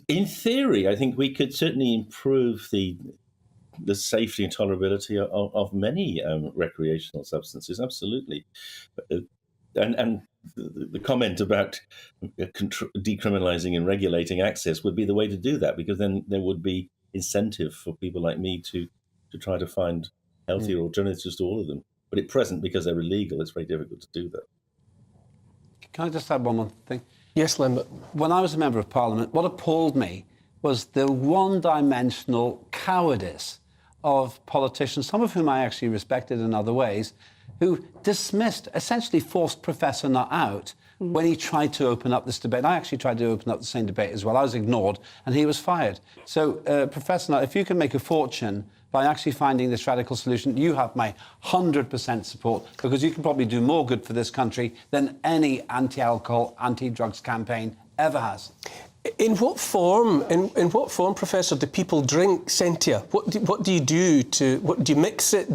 S7: In theory, I think we could certainly improve the safety and tolerability of many recreational substances, absolutely. And the comment about decriminalising and regulating access would be the way to do that, because then there would be incentive for people like me to try to find healthier alternatives to all of them. But at present, because they're illegal, it's very difficult to do that.
S3: Can I just add one more thing?
S1: Yes, Lambert.
S3: When I was a Member of Parliament, what appalled me was the one-dimensional cowardice of politicians, some of whom I actually respected in other ways, who dismissed, essentially forced Professor Nutt out when he tried to open up this debate. I actually tried to open up the same debate as well. I was ignored, and he was fired. So, Professor Nutt, if you can make a fortune by actually finding this radical solution, you have my 100% support, because you can probably do more good for this country than any anti-alcohol, anti-drugs campaign ever has.
S1: In what form, Professor, do people drink Sentia? What do you do do you mix it?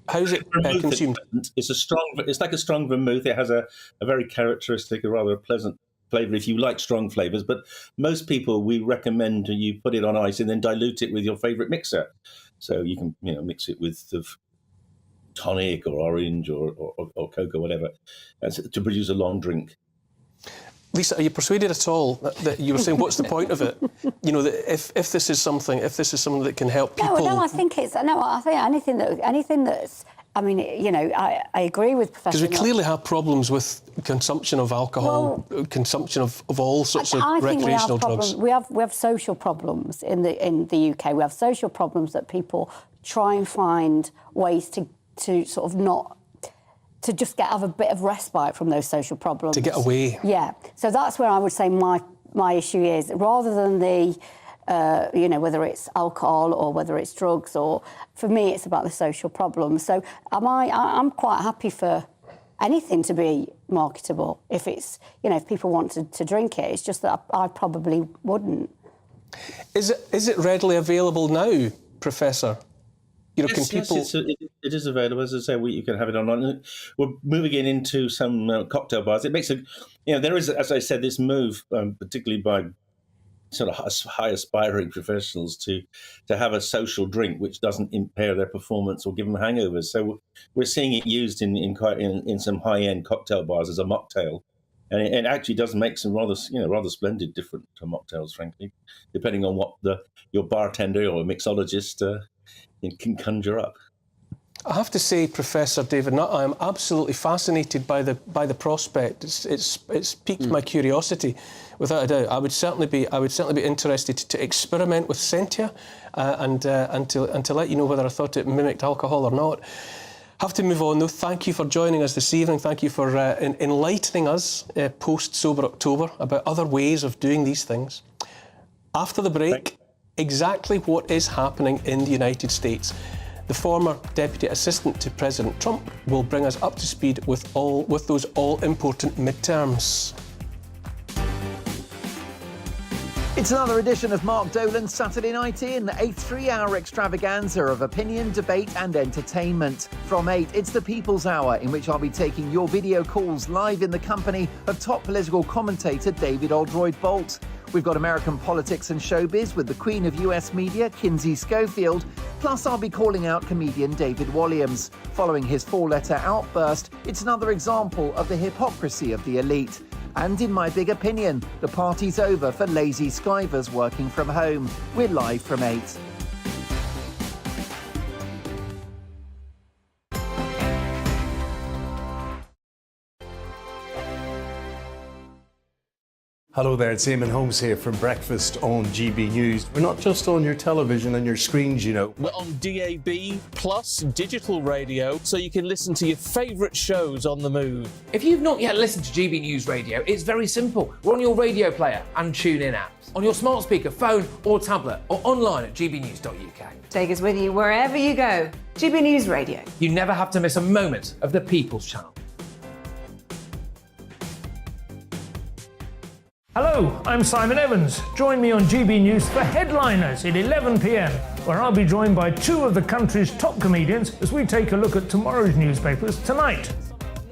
S1: How's it consumed?
S7: It's like a strong vermouth. It has a very characteristic, a rather pleasant flavour if you like strong flavours. But most people, we recommend you put it on ice and then dilute it with your favourite mixer. So you can mix it with tonic or orange or Coke or whatever to produce a long drink.
S1: Lisa, are you persuaded at all that you were saying what's the point of it? That if this is something that can help people.
S2: No, I think anything that's. I mean, I agree with Professor.
S1: Because we clearly have problems with consumption of alcohol, consumption of all sorts of recreational drugs.
S2: We have social problems in the UK. We have social problems that people try and find ways to sort of not. To just have a bit of respite from those social problems.
S1: To get away.
S2: Yeah. So that's where I would say my issue is, rather than whether it's alcohol or whether it's drugs, or for me it's about the social problems. So I'm quite happy for anything to be marketable if it's if people want to drink it. It's just that I probably wouldn't.
S1: Is it readily available now, Professor?
S7: Yes,
S1: can people?
S7: Yes, it is available. As I say, you can have it online. We're moving it into some cocktail bars. It makes there is, as I said, this move, particularly by sort of high aspiring professionals, to have a social drink which doesn't impair their performance or give them hangovers. So we're seeing it used in some high end cocktail bars as a mocktail, and it actually does make some rather splendid different mocktails, frankly, depending on what your bartender or mixologist can conjure up.
S1: I have to say, Professor David Nutt, I am absolutely fascinated by the prospect. It's piqued my curiosity, without a doubt. I would certainly be interested to experiment with Sentia and to let you know whether I thought it mimicked alcohol or not. Have to move on though. Thank you for joining us this evening. Thank you for enlightening us post Sober October about other ways of doing these things. After the break, exactly what is happening in the United States. The former Deputy Assistant to President Trump will bring us up to speed with those all-important midterms.
S11: It's another edition of Mark Dolan's Saturday Night In, a 3-hour extravaganza of opinion, debate and entertainment. From 8, it's the People's Hour, in which I'll be taking your video calls live in the company of top political commentator David Oldroyd-Bolt. We've got American politics and showbiz with the Queen of US media, Kinsey Schofield. Plus, I'll be calling out comedian David Walliams. Following his 4-letter outburst, it's another example of the hypocrisy of the elite. And in my big opinion, the party's over for lazy skivers working from home. We're live from 8.
S10: Hello there, it's Eamon Holmes here from Breakfast on GB News. We're not just on your television and your screens, you know.
S22: We're on DAB plus digital radio, so you can listen to your favourite shows on the move.
S13: If you've not yet listened to GB News Radio, it's very simple. We're on your radio player and TuneIn apps, on your smart speaker, phone or tablet, or online at gbnews.uk.
S14: Take us with you wherever you go. GB News Radio.
S13: You never have to miss a moment of the People's Channel.
S22: Hello, I'm Simon Evans. Join me on GB News for Headliners at 11 p.m, where I'll be joined by 2 of the country's top comedians as we take a look at tomorrow's newspapers tonight.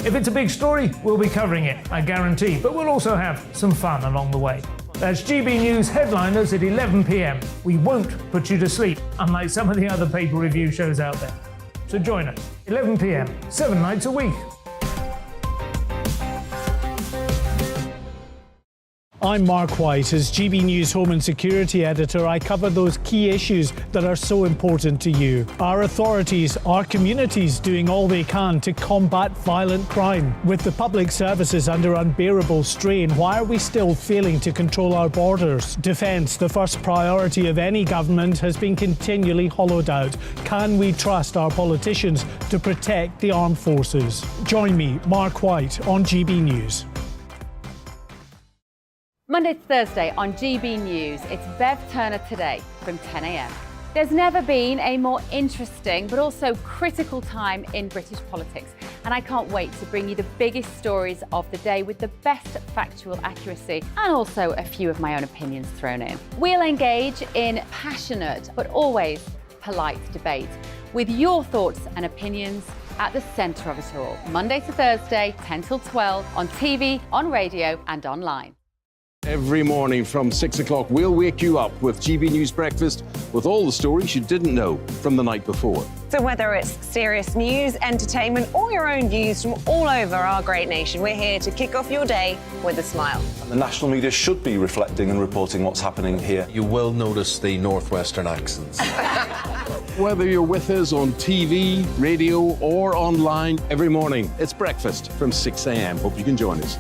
S22: If it's a big story, we'll be covering it, I guarantee, but we'll also have some fun along the way. That's GB News Headliners at 11 p.m. We won't put you to sleep, unlike some of the other paper review shows out there. So join us, 11 p.m, 7 nights a week.
S9: I'm Mark White. As GB News Home and Security Editor, I cover those key issues that are so important to you. Our authorities, our communities doing all they can to combat violent crime. With the public services under unbearable strain, why are we still failing to control our borders? Defence, the first priority of any government, has been continually hollowed out. Can we trust our politicians to protect the armed forces? Join me, Mark White, on GB News.
S24: Monday to Thursday on GB News, it's Bev Turner Today from 10 a.m. There's never been a more interesting but also critical time in British politics, and I can't wait to bring you the biggest stories of the day with the best factual accuracy and also a few of my own opinions thrown in. We'll engage in passionate but always polite debate with your thoughts and opinions at the centre of it all. Monday to Thursday, 10 till 12 on TV, on radio and online.
S25: Every morning from 6 o'clock, we'll wake you up with GB News Breakfast with all the stories you didn't know from the night before.
S26: So whether it's serious news, entertainment, or your own views from all over our great nation, we're here to kick off your day with a smile.
S27: The national media should be reflecting and reporting what's happening here. You will notice the northwestern accents.
S25: Whether you're with us on TV, radio, or online, every morning, it's breakfast from 6 a.m. Hope you can join us.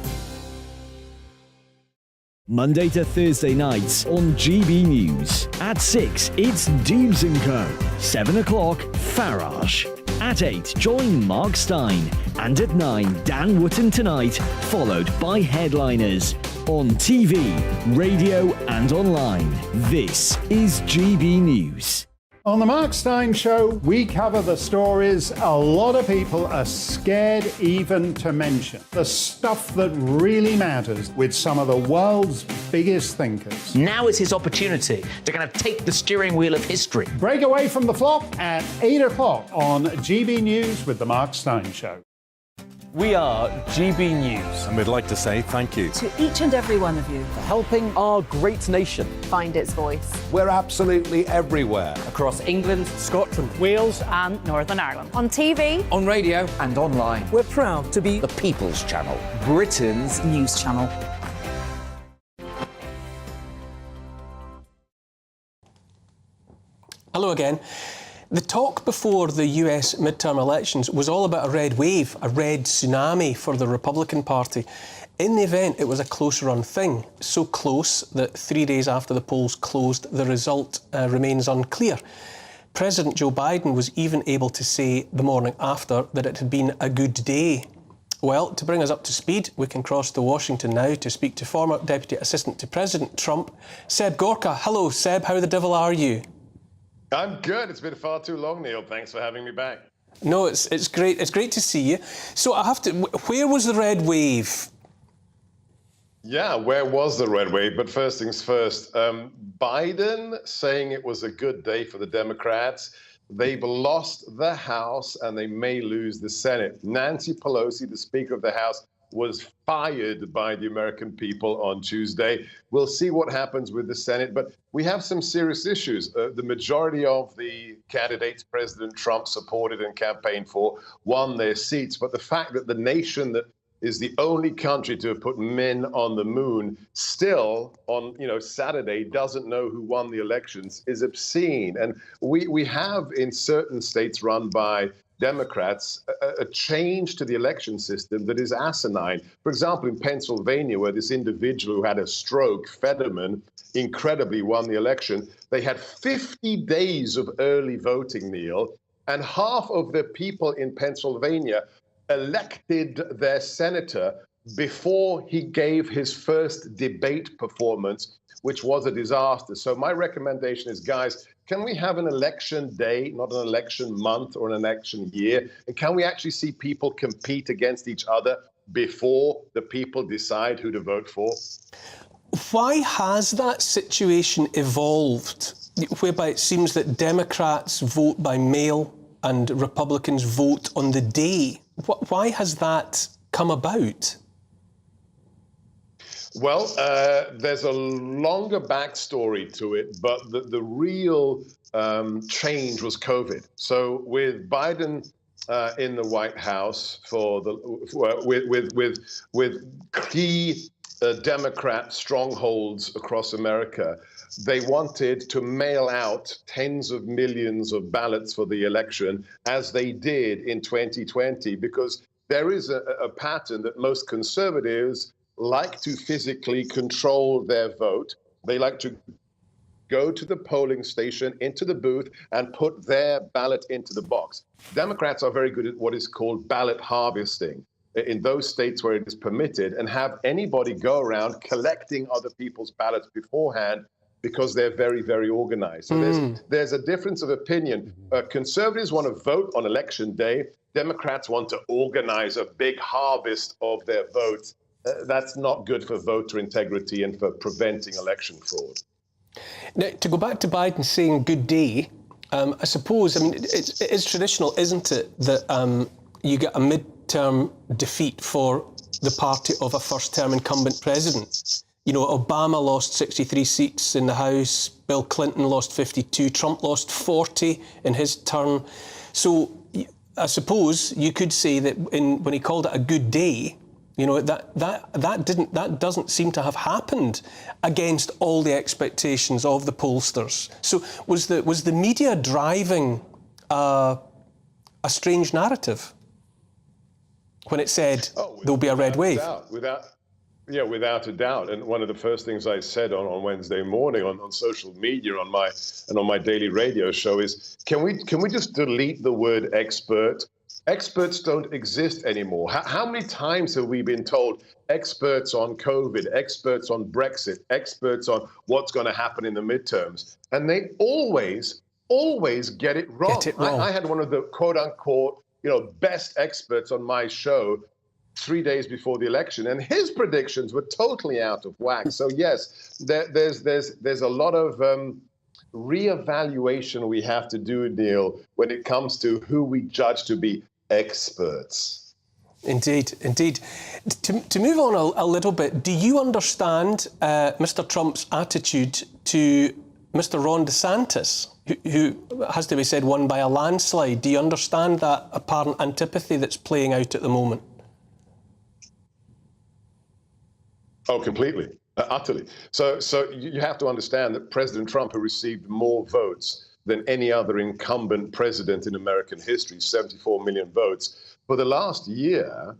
S28: Monday to Thursday nights on GB News. At 6, it's Dubes & Co. 7 o'clock, Farage. At 8, join Mark Stein. And at 9, Dan Wootton Tonight, followed by Headliners. On TV, radio and online. This is GB News.
S19: On the Mark Stein Show, we cover the stories a lot of people are scared even to mention. The stuff that really matters with some of the world's biggest thinkers.
S29: Now is his opportunity to kind of take the steering wheel of history.
S19: Break away from the flock at 8 o'clock on GB News with the Mark Stein Show.
S22: We are GB News.
S27: And we'd like to say thank you
S12: To each and every one of you.
S30: for helping our great nation
S14: Find its voice.
S16: We're absolutely everywhere.
S30: across England,
S9: Scotland,
S15: Wales and Northern Ireland.
S26: On TV,
S23: On radio
S30: and online. We're proud to be
S23: the People's Channel.
S30: Britain's news channel.
S1: Hello again. The talk before the US midterm elections was all about a red wave, a red tsunami for the Republican Party. In the event, it was a close-run thing, so close that 3 days after the polls closed, the result remains unclear. President Joe Biden was even able to say the morning after that it had been a good day. Well, to bring us up to speed, we can cross to Washington now to speak to former Deputy Assistant to President Trump, Seb Gorka. Hello, Seb. How the devil are you?
S31: I'm good. It's been far too long, Neil. Thanks for having me back.
S1: No, it's great. It's great to see you. So I have to. Where was the red wave?
S31: Yeah, where was the red wave? But first things first, Biden saying it was a good day for the Democrats. They've lost the House and they may lose the Senate. Nancy Pelosi, the Speaker of the House, was fired by the American people on Tuesday. We'll see what happens with the Senate, but we have some serious issues. The majority of the candidates President Trump supported and campaigned for won their seats, but the fact that the nation that is the only country to have put men on the moon still on Saturday doesn't know who won the elections is obscene. And we have in certain states run by Democrats a change to the election system that is asinine. For example, in Pennsylvania, where this individual who had a stroke, Fetterman, incredibly won the election, they had 50 days of early voting, Neil, and half of the people in Pennsylvania elected their senator before he gave his first debate performance, which was a disaster. So my recommendation is, guys, can we have an election day, not an election month or an election year? And can we actually see people compete against each other before the people decide who to vote for?
S1: Why has that situation evolved, whereby it seems that Democrats vote by mail and Republicans vote on the day? Why has that come about?
S31: Well, there's a longer backstory to it, but the real change was COVID. So with Biden in the White House with key Democrat strongholds across America, they wanted to mail out tens of millions of ballots for the election, as they did in 2020, because there is a pattern that most conservatives like to physically control their vote. They like to go to the polling station, into the booth, and put their ballot into the box. Democrats are very good at what is called ballot harvesting in those states where it is permitted, and have anybody go around collecting other people's ballots beforehand, because they're very, very organized. So there's a difference of opinion. Conservatives want to vote on election day. Democrats want to organize a big harvest of their votes. That's not good for voter integrity and for preventing election fraud.
S1: Now, to go back to Biden saying good day, I suppose, it is traditional, isn't it, that you get a midterm defeat for the party of a first-term incumbent president. You know, Obama lost 63 seats in the House, Bill Clinton lost 52, Trump lost 40 in his turn. So I suppose you could say that when he called it a good day, you know, that doesn't seem to have happened against all the expectations of the pollsters. So was the media driving a strange narrative when it said there'll be a red wave?
S31: Without a doubt. And one of the first things I said on Wednesday morning on social media on my daily radio show is, can we just delete the word expert? Experts don't exist anymore. How many times have we been told experts on COVID, experts on Brexit, experts on what's going to happen in the midterms? And they always get it wrong. I had one of the quote unquote, best experts on my show 3 days before the election, and his predictions were totally out of whack. So yes, there's a lot of reevaluation we have to do, Neil, when it comes to who we judge to be experts.
S1: Indeed. To move on a little bit, do you understand Mr. Trump's attitude to Mr. Ron DeSantis, who has to be said won by a landslide? Do you understand that apparent antipathy that's playing out at the moment?
S31: Oh, completely, utterly. So you have to understand that President Trump, who received more votes than any other incumbent president in American history, 74 million votes, for the last year,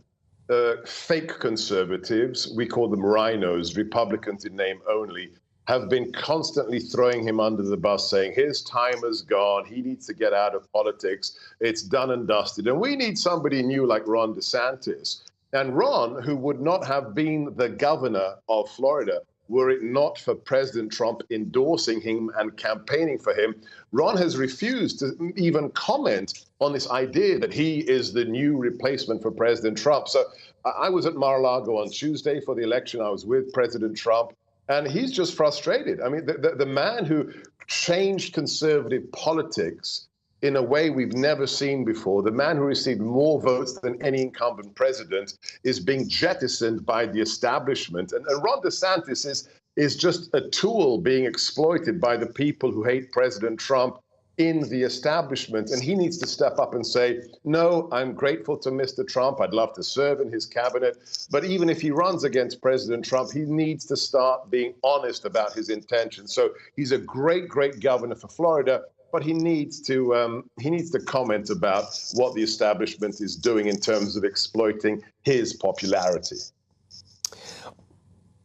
S31: fake conservatives, we call them rhinos, Republicans in name only, have been constantly throwing him under the bus, saying his time is gone, he needs to get out of politics, it's done and dusted, and we need somebody new like Ron DeSantis. And Ron, who would not have been the governor of Florida were it not for President Trump endorsing him and campaigning for him. Ron has refused to even comment on this idea that he is the new replacement for President Trump. So I was at Mar-a-Lago on Tuesday for the election. I was with President Trump, and he's just frustrated. I mean, the man who changed conservative politics in a way we've never seen before, the man who received more votes than any incumbent president, is being jettisoned by the establishment. And Ron DeSantis is just a tool being exploited by the people who hate President Trump in the establishment. And he needs to step up and say, no, I'm grateful to Mr. Trump. I'd love to serve in his cabinet. But even if he runs against President Trump, he needs to start being honest about his intentions. So he's a great, great governor for Florida, but he needs to comment about what the establishment is doing in terms of exploiting his popularity.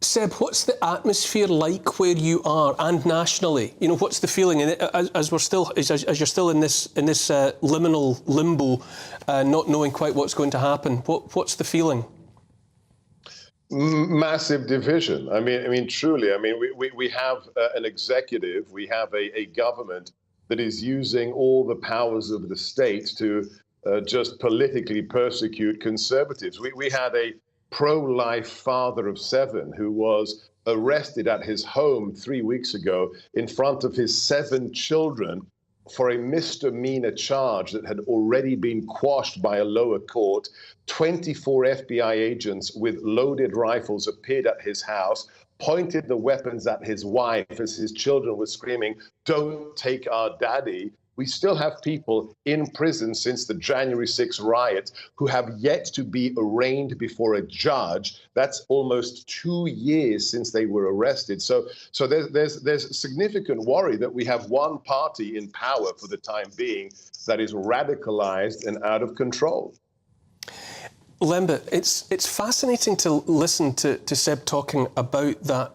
S1: Seb, what's the atmosphere like where you are and nationally? You know, what's the feeling? And as you're still in this liminal limbo, not knowing quite what's going to happen, what's the feeling?
S31: Massive division. I mean, truly. I mean, we have an executive, we have a government that is using all the powers of the state to just politically persecute conservatives. We had a pro-life father of 7 who was arrested at his home 3 weeks ago in front of his 7 children for a misdemeanor charge that had already been quashed by a lower court. 24 FBI agents with loaded rifles appeared at his house, pointed the weapons at his wife as his children were screaming, "Don't take our daddy." We still have people in prison since the January 6th riot who have yet to be arraigned before a judge. That's almost 2 years since they were arrested. So there's significant worry that we have one party in power for the time being that is radicalized and out of control.
S1: Lembe, it's fascinating to listen to Seb talking about that.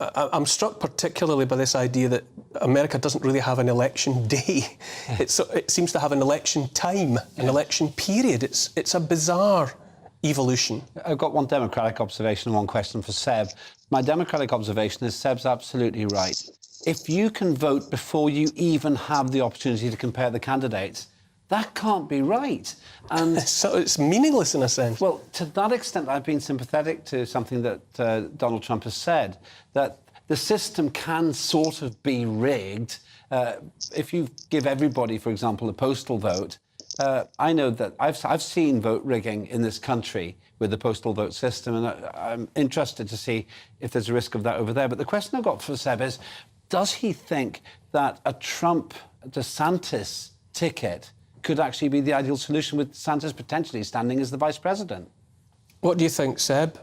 S1: I'm struck particularly by this idea that America doesn't really have an election day. It seems to have an election time, an election period. It's a bizarre evolution.
S2: I've got one democratic observation and one question for Seb. My democratic observation is Seb's absolutely right. If you can vote before you even have the opportunity to compare the candidates, that can't be right. And
S1: so it's meaningless in a sense.
S2: Well, to that extent, I've been sympathetic to something that Donald Trump has said, that the system can sort of be rigged. If you give everybody, for example, a postal vote, I know that I've seen vote rigging in this country with the postal vote system, and I'm interested to see if there's a risk of that over there. But the question I've got for Seb is, does he think that a Trump-DeSantis ticket could actually be the ideal solution, with Sanders potentially standing as the vice president?
S1: What do you think, Seb?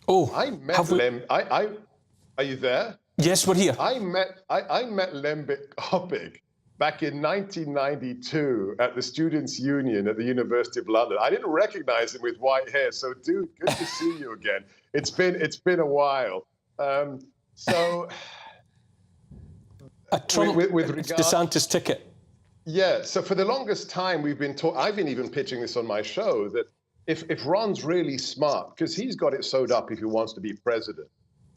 S1: Oh,
S31: I met Lembe. Are you there?
S1: Yes, we're here.
S31: I met Lembe Hoppig back in 1992 at the Students' Union at the University of London. I didn't recognize him with white hair, so dude, good to see you again. It's been a while.
S1: A Trump with DeSantis ticket.
S31: Yeah, so for the longest time we've been I've been even pitching this on my show, that if Ron's really smart, because he's got it sewed up if he wants to be president,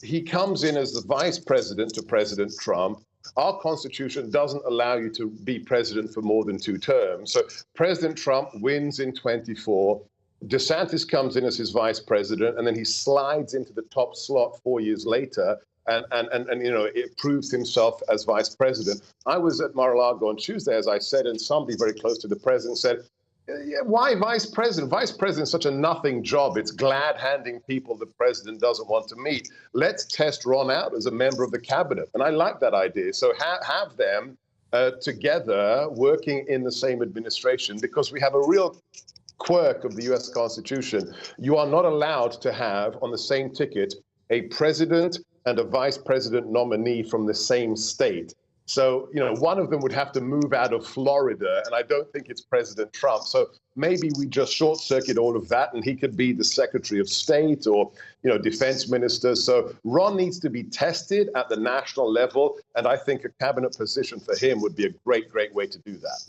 S31: he comes in as the vice president to President Trump. Our Constitution doesn't allow you to be president for more than 2 terms. So President Trump wins in 24. DeSantis comes in as his vice president, and then he slides into the top slot 4 years later. And you know, it proves himself as vice president. I was at Mar-a-Lago on Tuesday, as I said, and somebody very close to the president said, yeah, why vice president? Vice president is such a nothing job. It's glad-handing people the president doesn't want to meet. Let's test Ron out as a member of the cabinet. And I like that idea. So have them together working in the same administration, because we have a real quirk of the U.S. Constitution. You are not allowed to have on the same ticket a president and a vice president nominee from the same state. So, one of them would have to move out of Florida, and I don't think it's President Trump. So maybe we just short circuit all of that, and he could be the Secretary of State or, Defense Minister. So Ron needs to be tested at the national level, and I think a cabinet position for him would be a great, great way to do that.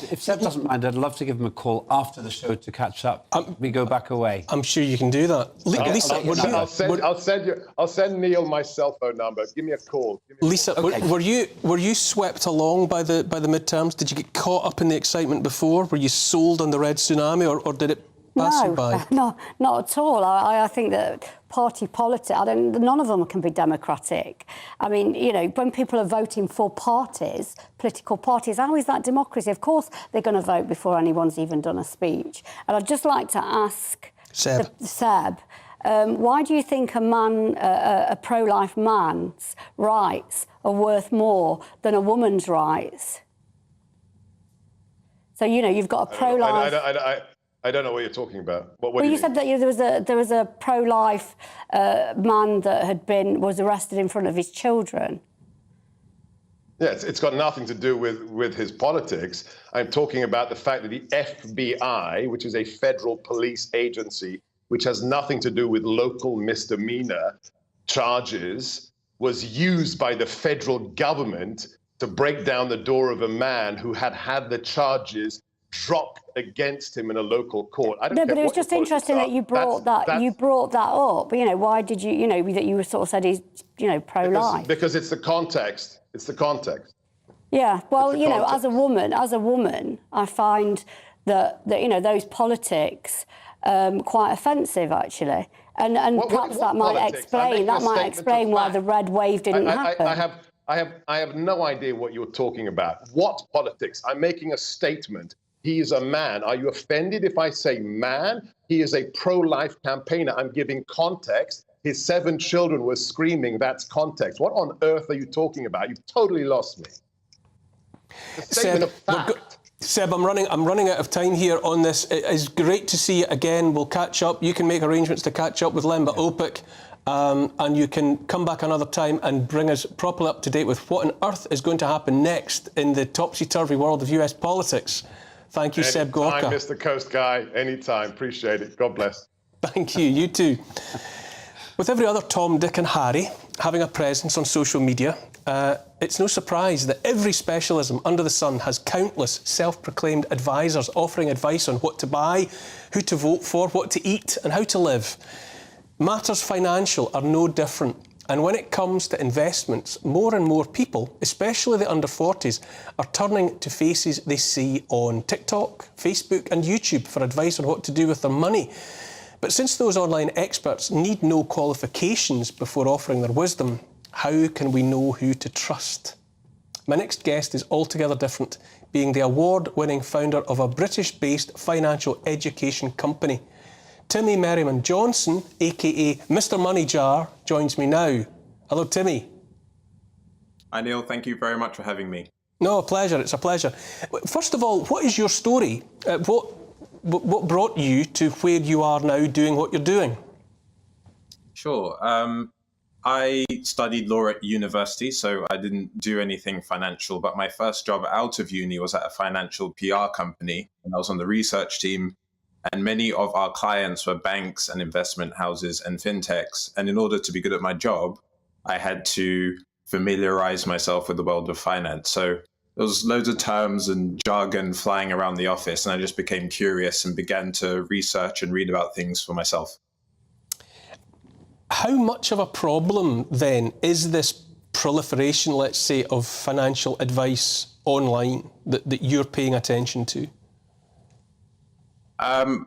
S2: If Seb doesn't mind, I'd love to give him a call after the show to catch up. We go back away.
S1: I'm sure you can do that. Lisa,
S31: I'll send Neil my cell phone number. Give me a call.
S1: Lisa, were you swept along by the midterms? Did you get caught up in the excitement before? Were you sold on the red tsunami, or did it pass you by?
S3: No, not at all. I think that party politics, none of them can be democratic. I mean, when people are voting for parties, political parties, how is that democracy? Of course they're going to vote before anyone's even done a speech. And I'd just like to ask Seb, why do you think a pro-life man's rights are worth more than a woman's rights? So, you've got a pro-life...
S31: I don't know what you're talking about.
S3: Well, you said that there was a pro-life man that was arrested in front of his children.
S31: Yeah, it's got nothing to do with his politics. I'm talking about the fact that the FBI, which is a federal police agency, which has nothing to do with local misdemeanor charges, was used by the federal government to break down the door of a man who had the charges dropped against him in a local court. I don't
S3: No,
S31: care
S3: but it was
S31: what your
S3: just interesting that you brought
S31: that's-
S3: you brought that up. Why did you, that you sort of said he's, pro-life?
S31: Because it's the context. It's the context.
S3: Yeah, well, as a woman, I find that those politics quite offensive, actually, and perhaps that might explain why the red wave didn't happen.
S31: I have no idea what you're talking about. What politics? I'm making a statement. He is a man. Are you offended if I say man? He is a pro-life campaigner. I'm giving context. His 7 children were screaming. That's context. What on earth are you talking about? You've totally lost me.
S1: Seb, I'm running out of time here on this. It is great to see you again. We'll catch up. You can make arrangements to catch up with Lemba Opik, and you can come back another time and bring us properly up to date with what on earth is going to happen next in the topsy-turvy world of US politics. Thank you, Seb Gorka.
S31: Anytime, Mr. Coast Guy. Anytime. Appreciate it. God bless.
S1: Thank you. You too. With every other Tom, Dick and Harry having a presence on social media, it's no surprise that every specialism under the sun has countless self-proclaimed advisors offering advice on what to buy, who to vote for, what to eat and how to live. Matters financial are no different. And when it comes to investments, more and more people, especially the under 40s, are turning to faces they see on TikTok, Facebook and YouTube for advice on what to do with their money. But since those online experts need no qualifications before offering their wisdom, how can we know who to trust? My next guest is altogether different, being the award-winning founder of a British-based financial education company. Timmy Merriman Johnson, aka Mr. Money Jar, joins me now. Hello, Timmy.
S4: Hi, Neil. Thank you very much for having me.
S1: No, a pleasure. It's a pleasure. First of all, what is your story? What brought you to where you are now doing what you're doing?
S4: Sure. I studied law at university, so I didn't do anything financial, but my first job out of uni was at a financial PR company, and I was on the research team. And many of our clients were banks and investment houses and fintechs. And in order to be good at my job, I had to familiarize myself with the world of finance. So there was loads of terms and jargon flying around the office, and I just became curious and began to research and read about things for myself.
S1: How much of a problem, then, is this proliferation, let's say, of financial advice online that you're paying attention to?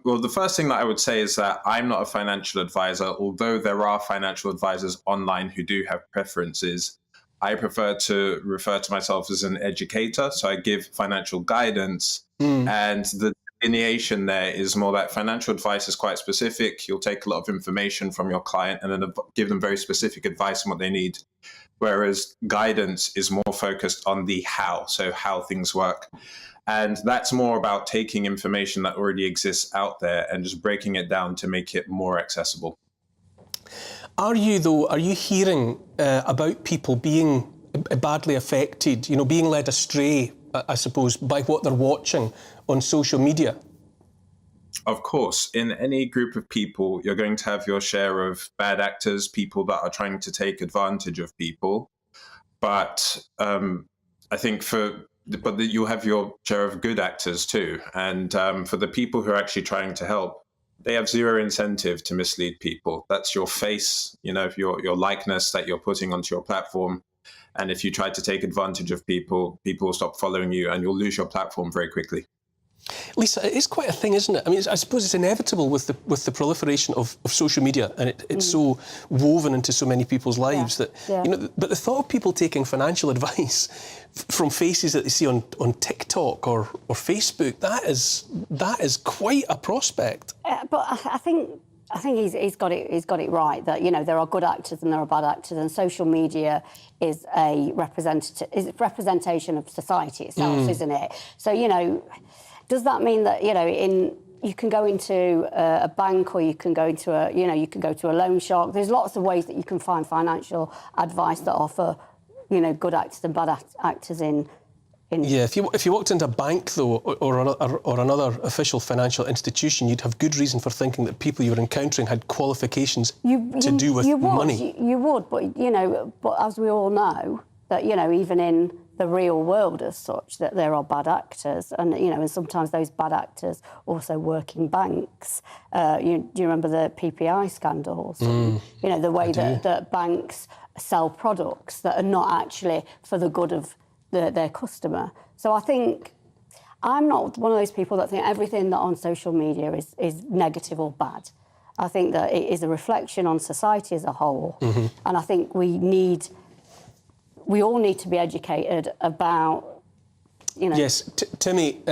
S4: Well, the first thing that I would say is that I'm not a financial advisor, although there are financial advisors online who do have preferences. I prefer to refer to myself as an educator, so I give financial guidance, and the delineation there is more that financial advice is quite specific. You'll take a lot of information from your client and then give them very specific advice on what they need, whereas guidance is more focused on the how, so how things work. And that's more about taking information that already exists out there and just breaking it down to make it more accessible.
S1: Are you hearing about people being badly affected, being led astray, I suppose, by what they're watching on social media?
S4: Of course, in any group of people, you're going to have your share of bad actors, people that are trying to take advantage of people. But I think you have your share of good actors too. And for the people who are actually trying to help, they have zero incentive to mislead people. That's your face, your likeness that you're putting onto your platform. And if you try to take advantage of people, people will stop following you and you'll lose your platform very quickly.
S1: Lisa, it is quite a thing, isn't it? I mean, I suppose it's inevitable with the proliferation of social media, and it's so woven into so many people's lives that, but the thought of people taking financial advice from faces that they see on TikTok or Facebook, that is quite a prospect.
S3: But I think he's got it right that there are good actors and there are bad actors, and social media is a representation of society itself, isn't it? So does that mean that you can go into a bank, or you can go into a loan shark? There's lots of ways that you can find financial advice that offer good actors and bad actors in.
S1: Yeah, if you walked into a bank though, or another official financial institution, you'd have good reason for thinking that people you were encountering had qualifications to do with money.
S3: You would, but as we all know, that even in the real world as such, that there are bad actors, and and sometimes those bad actors also work in banks. Do you remember the PPI scandals? The way that banks sell products that are not actually for the good of their customer. So I think I'm not one of those people that think everything that on social media is negative or bad. I think that it is a reflection on society as a whole, and I think we all need to be educated about,
S1: Yes, Timmy,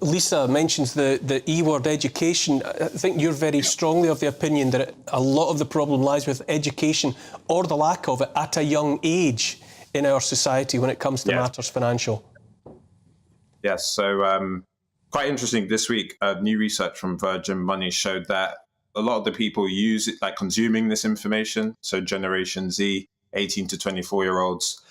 S1: Lisa mentions the E word, education. I think you're very strongly of the opinion that a lot of the problem lies with education, or the lack of it, at a young age in our society when it comes to matters financial.
S4: Yes, so quite interesting this week, new research from Virgin Money showed that a lot of the people use it, like consuming this information, so Generation Z, 18 to 24-year-olds,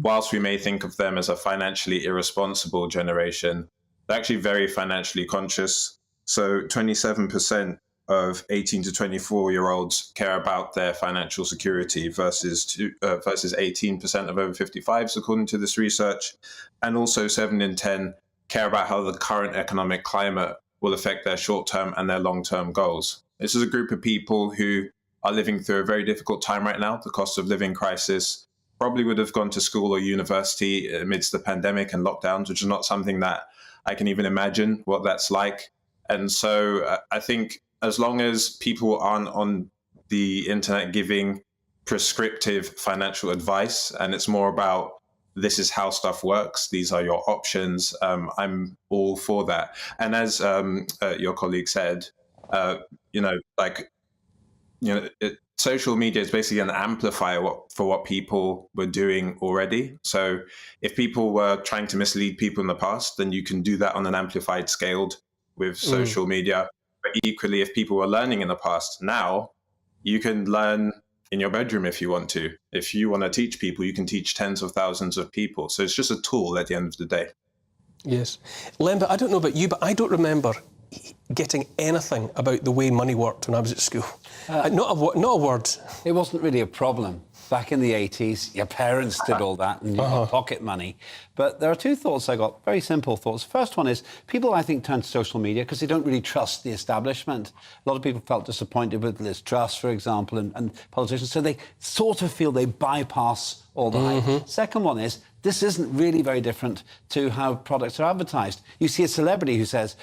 S4: whilst we may think of them as a financially irresponsible generation, they're actually very financially conscious. So 27% of 18 to 24-year-olds care about their financial security versus 18% of over 55s, according to this research. And also 7 in 10 care about how the current economic climate will affect their short-term and their long-term goals. This is a group of people who are living through a very difficult time right now, the cost of living crisis. Probably would have gone to school or university amidst the pandemic and lockdowns, which is not something that I can even imagine what that's like. And so I think as long as people aren't on the internet giving prescriptive financial advice, and it's more about this is how stuff works, these are your options, I'm all for that. And as your colleague said, social media is basically an amplifier for what people were doing already. So if people were trying to mislead people in the past, then you can do that on an amplified scale with social media. But equally, if people were learning in the past, now you can learn in your bedroom if you want to. If you want to teach people, you can teach tens of thousands of people. So it's just a tool at the end of the day.
S1: Yes. Lemba, I don't know about you, but I don't remember getting anything about the way money worked when I was at school. Not a word.
S2: It wasn't really a problem. Back in the 80s, your parents did all that and you got pocket money. But there are two thoughts I got, very simple thoughts. First one is, people, I think, turn to social media because they don't really trust the establishment. A lot of people felt disappointed with Liz Truss, for example, and politicians, so they sort of feel they bypass all the hype. Second one is, this isn't really very different to how products are advertised. You see a celebrity who says,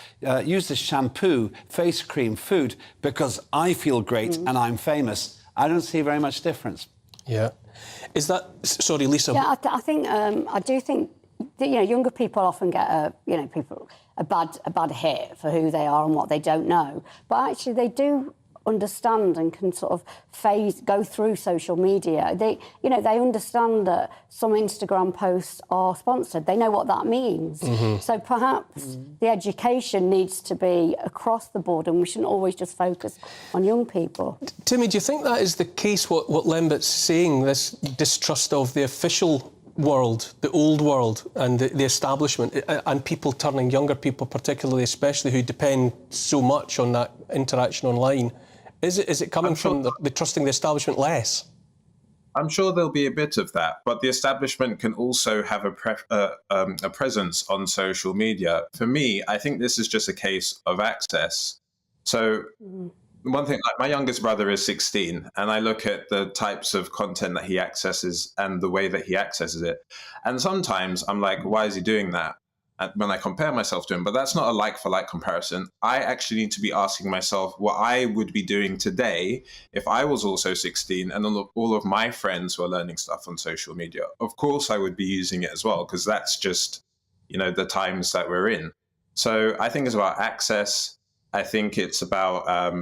S2: use this shampoo, face cream, food, because I feel great and I'm famous. I don't see very much difference.
S1: Yeah. Is that... Sorry, Lisa.
S3: Yeah, I think... I do think that, younger people often get a bad hit for who they are and what they don't know. But actually, they do understand and can sort of go through social media. They understand that some Instagram posts are sponsored. They know what that means. So perhaps the education needs to be across the board, and we shouldn't always just focus on young people.
S1: Timmy, do you think that is the case, what Lembert's saying, this distrust of the official world, the old world, and the establishment, and people turning, younger people particularly, especially, who depend so much on that interaction online? Is it coming from the trusting the establishment less?
S4: I'm sure there'll be a bit of that, but the establishment can also have a presence on social media. For me, I think this is just a case of access. So one thing, like my youngest brother is 16, and I look at the types of content that he accesses and the way that he accesses it. And sometimes I'm like, why is he doing that? And when I compare myself to him, but that's not a like-for-like comparison. I actually need to be asking myself what I would be doing today if I was also 16 and all of my friends were learning stuff on social media. Of course, I would be using it as well, because that's just, the times that we're in. So I think it's about access. I think it's about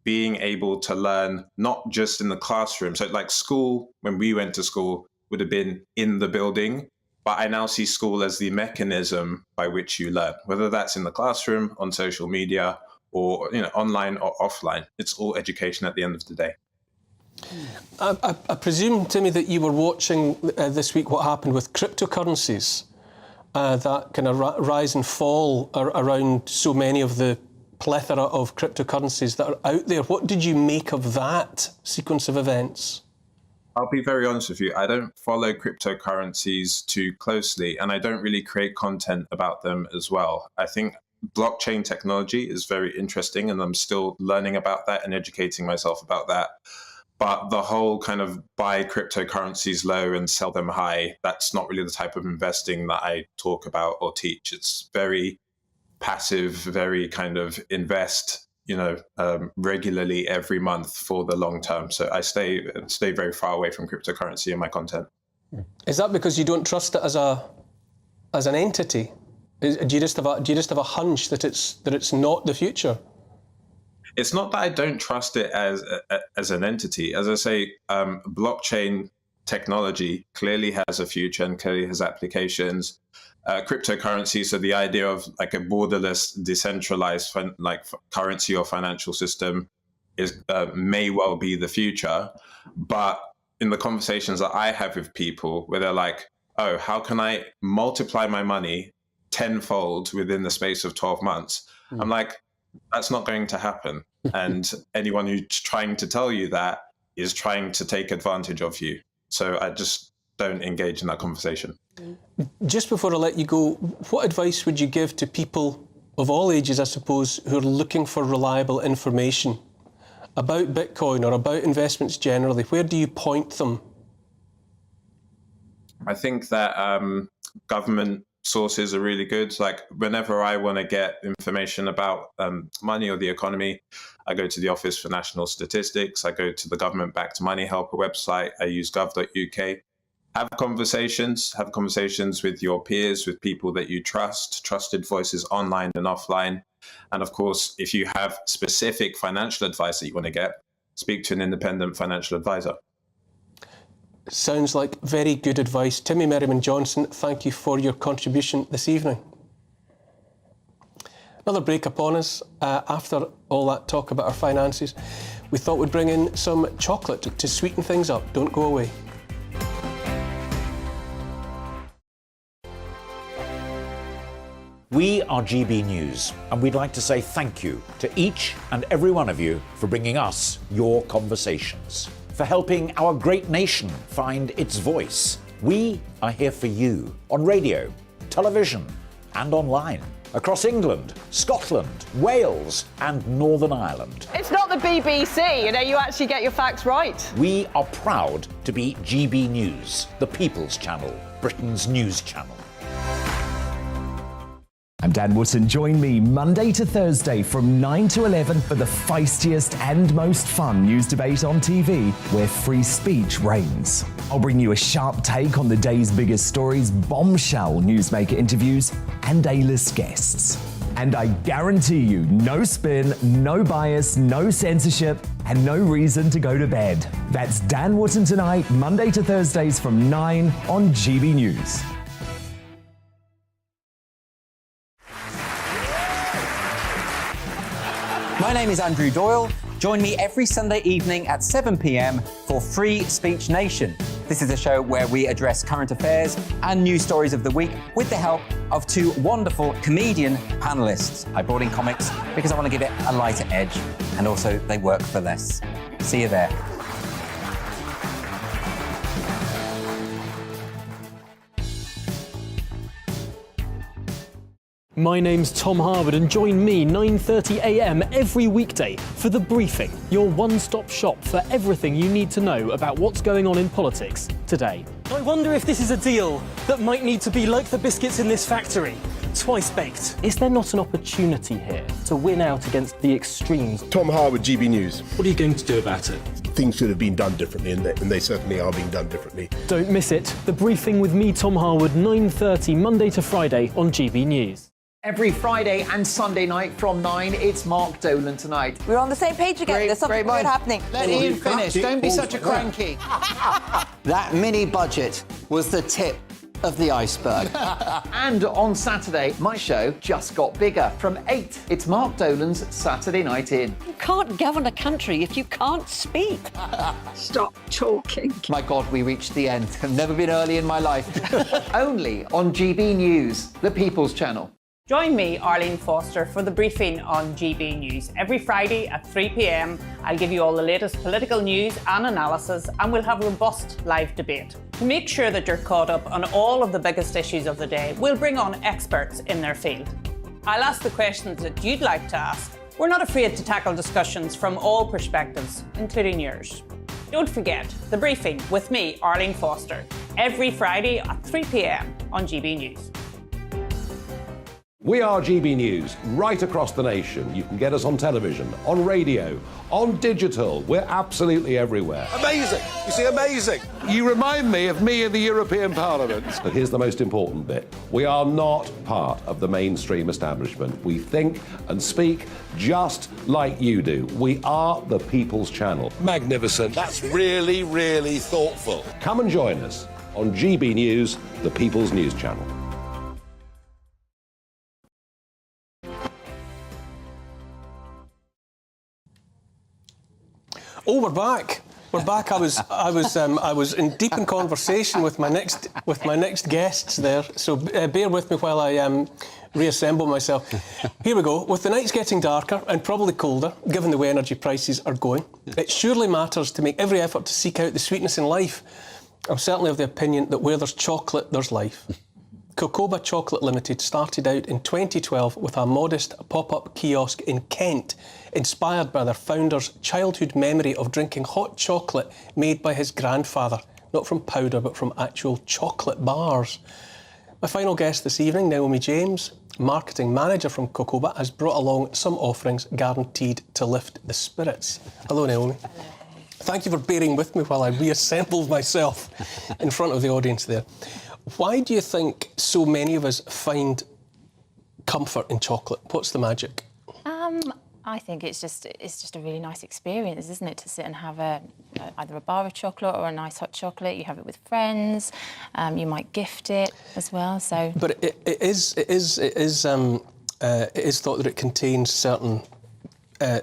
S4: being able to learn not just in the classroom. So like school, when we went to school, would have been in the building. But I now see school as the mechanism by which you learn, whether that's in the classroom, on social media, or online or offline. It's all education at the end of the day.
S1: I presume, Timmy, that you were watching this week what happened with cryptocurrencies, that kind of rise and fall around so many of the plethora of cryptocurrencies that are out there. What did you make of that sequence of events?
S4: I'll be very honest with you. I don't follow cryptocurrencies too closely, and I don't really create content about them as well. I think blockchain technology is very interesting, and I'm still learning about that and educating myself about that. But the whole kind of buy cryptocurrencies low and sell them high, that's not really the type of investing that I talk about or teach. It's very passive, very kind of invest regularly every month for the long term. So I stay very far away from cryptocurrency in my content.
S1: Is that because you don't trust it as an entity? Do you just have a hunch that it's not the future?
S4: It's not that I don't trust it as an entity. As I say, blockchain technology clearly has a future and clearly has applications. Cryptocurrency, so the idea of like a borderless, decentralized currency or financial system may well be the future. But in the conversations that I have with people where they're like, oh, how can I multiply my money tenfold within the space of 12 months? I'm like, that's not going to happen. And anyone who's trying to tell you that is trying to take advantage of you. So I just don't engage in that conversation.
S1: Just before I let you go, what advice would you give to people of all ages, I suppose, who are looking for reliable information about Bitcoin or about investments generally? Where do you point them?
S4: I think that government sources are really good. Like whenever I want to get information about money or the economy, I go to the Office for National Statistics, I go to the Government Back to Money Helper website, I use gov.uk. Have conversations with your peers, with people that you trust, trusted voices online and offline. And of course, if you have specific financial advice that you want to get, speak to an independent financial advisor.
S1: Sounds like very good advice. Timmy Merriman-Johnson, thank you for your contribution this evening. Another break upon us. After all that talk about our finances, we thought we'd bring in some chocolate to sweeten things up. Don't go away.
S5: We are GB News, and we'd like to say thank you to each and every one of you for bringing us your conversations, for helping our great nation find its voice. We are here for you on radio, television, and online, across England, Scotland, Wales, and Northern Ireland.
S26: It's not the BBC, you actually get your facts right.
S5: We are proud to be GB News, the People's Channel, Britain's news channel.
S28: I'm Dan Wootton. Join me Monday to Thursday from 9 to 11 for the feistiest and most fun news debate on TV, where free speech reigns. I'll bring you a sharp take on the day's biggest stories, bombshell newsmaker interviews, and A-list guests. And I guarantee you, no spin, no bias, no censorship, and no reason to go to bed. That's Dan Wootton Tonight, Monday to Thursdays from 9 on GB News.
S6: My name is Andrew Doyle. Join me every Sunday evening at 7 p.m. for Free Speech Nation. This is a show where we address current affairs and news stories of the week with the help of two wonderful comedian panellists. I brought in comics because I want to give it a lighter edge, and also they work for less. See you there.
S9: My name's Tom Harwood, and join me 9:30 a.m. every weekday for The Briefing, your one-stop shop for everything you need to know about what's going on in politics today. I wonder if this is a deal that might need to be like the biscuits in this factory, twice baked. Is there not an opportunity here to win out against the extremes?
S7: Tom Harwood, GB News.
S9: What are you going to do about it?
S7: Things should have been done differently, and they certainly are being done differently.
S9: Don't miss it. The Briefing with me, Tom Harwood, 9:30 Monday to Friday on GB News.
S8: Every Friday and Sunday night from 9, it's Mark Dolan Tonight.
S14: We're on the same page again. There's something good happening.
S8: Let Ian finish. Don't be such a cranky.
S10: That mini budget was the tip of the iceberg.
S8: And on Saturday, my show just got bigger. From 8, it's Mark Dolan's Saturday Night In.
S11: You can't govern a country if you can't speak. Stop talking.
S8: My God, we reached the end. I've never been early in my life. Only on GB News, the People's Channel.
S15: Join me, Arlene Foster, for The Briefing on GB News. Every Friday at 3 p.m, I'll give you all the latest political news and analysis, and we'll have robust live debate. To make sure that you're caught up on all of the biggest issues of the day, we'll bring on experts in their field. I'll ask the questions that you'd like to ask. We're not afraid to tackle discussions from all perspectives, including yours. Don't forget, The Briefing with me, Arlene Foster, every Friday at 3 p.m. on GB News.
S16: We are GB News, right across the nation. You can get us on television, on radio, on digital. We're absolutely everywhere.
S31: Amazing! You see, amazing! You remind me of me in the European Parliament.
S16: But here's the most important bit. We are not part of the mainstream establishment. We think and speak just like you do. We are the People's Channel.
S31: Magnificent. That's really, really thoughtful.
S16: Come and join us on GB News, the People's News Channel.
S1: Oh, we're back. We're back. I was in deep in conversation with my next guests there. So bear with me while I reassemble myself. Here we go. With the nights getting darker and probably colder, given the way energy prices are going, it surely matters to make every effort to seek out the sweetness in life. I'm certainly of the opinion that where there's chocolate, there's life. Cocoba Chocolate Limited started out in 2012 with a modest pop-up kiosk in Kent, inspired by their founder's childhood memory of drinking hot chocolate made by his grandfather, not from powder but from actual chocolate bars. My final guest this evening, Naomi James, marketing manager from Cocoba, has brought along some offerings guaranteed to lift the spirits. Hello, Naomi. Hello. Thank you for bearing with me while I reassembled myself in front of the audience there. Why do you think so many of us find comfort in chocolate? What's the magic?
S13: I think it's just a really nice experience, isn't it, to sit and have either a bar of chocolate or a nice hot chocolate. You have it with friends. You might gift it as well. So,
S1: but it is thought that it contains certain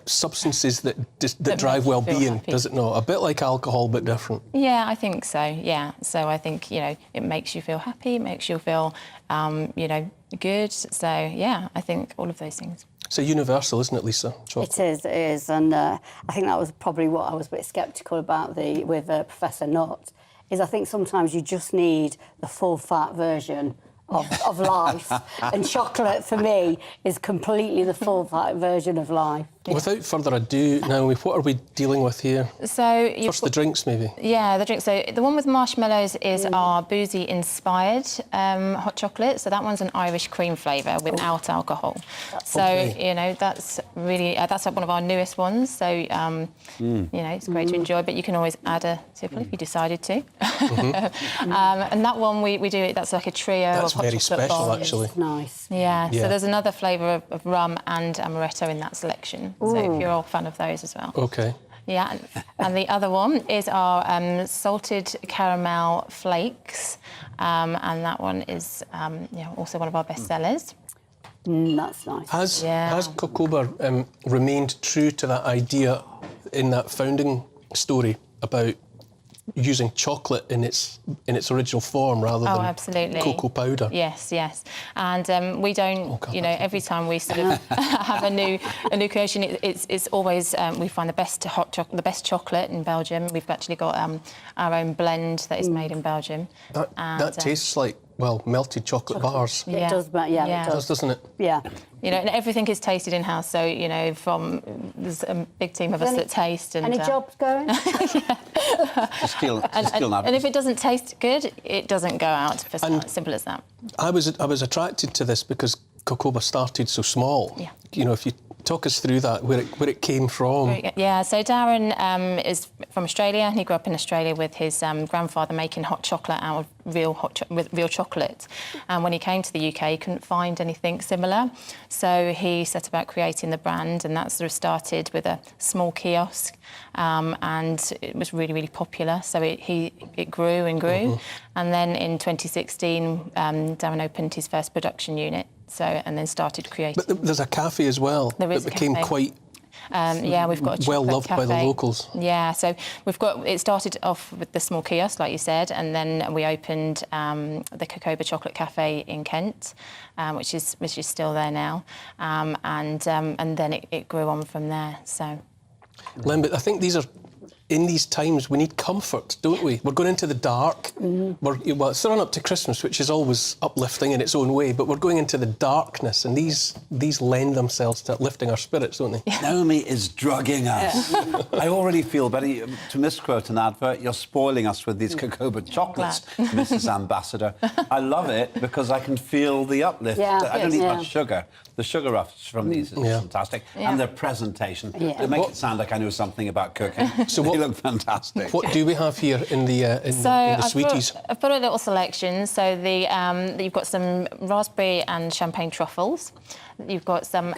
S1: substances that drive well-being, does it not? A bit like alcohol, but different.
S13: Yeah, I think so. Yeah, so I think it makes you feel happy, it makes you feel good. So yeah, I think all of those things.
S1: So universal, isn't it, Lisa? Chocolate.
S3: It is, and I think that was probably what I was a bit sceptical about with Professor Nutt. Is I think sometimes you just need the full-fat version of life, and chocolate for me is completely the full-fat version of life.
S1: Without further ado, Naomi, what are we dealing with here?
S13: So
S1: first, the drinks, maybe.
S13: Yeah, the drinks. So the one with marshmallows is our boozy-inspired hot chocolate. So that one's an Irish cream flavour without alcohol. So that's really that's one of our newest ones. So it's great to enjoy, but you can always add a tipple if you decided to. And that one we do it. That's like a trio.
S1: That's
S13: of hot
S1: very special,
S13: bars.
S1: actually.
S3: Nice.
S13: Yeah. So there's another flavour of rum and amaretto in that selection. So if you're all fan of those as well.
S1: Okay.
S13: Yeah, and the other one is our salted caramel flakes, and that one is also one of our best sellers.
S3: That's nice.
S1: Has Cocoba remained true to that idea in that founding story about using chocolate in its original form rather than
S13: absolutely.
S1: cocoa powder?
S13: Yes, and we don't. Every time we sort of have a new creation, it's always we find the best the best chocolate in Belgium. We've actually got our own blend that is made in Belgium.
S1: That tastes like melted chocolate bars.
S3: It does, but yeah,
S1: it does, doesn't it?
S3: Yeah.
S13: And everything is tasted in-house, so, there's a big team of us that taste. And,
S3: any jobs going?
S13: And if it doesn't taste good, it doesn't go out, simple as that.
S1: I was attracted to this because Cocoba started so small.
S13: Yeah.
S1: If you talk us through that, where it came from.
S13: Yeah, so Darren is from Australia, and he grew up in Australia with his grandfather making hot chocolate out of real chocolate. And when he came to the UK, he couldn't find anything similar. So he set about creating the brand, and that sort of started with a small kiosk, and it was really, really popular. So it grew and grew. And then in 2016, Darren opened his first production unit. And then started creating.
S1: But there's a cafe as well that became quite
S13: we've got a
S1: well loved
S13: cafe.
S1: by the locals.
S13: Yeah, so it started off with the small kiosk, like you said, and then we opened the Cocoba Chocolate Cafe in Kent, which is still there now, and then it grew on from there. So,
S1: Len, but I think in these times, we need comfort, don't we? We're going into the dark. It's the run up to Christmas, which is always uplifting in its own way, but we're going into the darkness, and these lend themselves to uplifting our spirits, don't they?
S2: Naomi is drugging us. I already feel better. To misquote an advert, you're spoiling us with these Cocoba chocolates, Mrs. Ambassador. I love it because I can feel the uplift.
S3: Yeah,
S2: I don't need much sugar. The sugar rush from these is fantastic.
S3: Yeah.
S2: And their presentation. They make it sound like I know something about cooking.
S1: So
S2: they look fantastic.
S1: What do we have here in the sweeties?
S13: I've got a little selection. So you've got some raspberry and champagne truffles. You've got some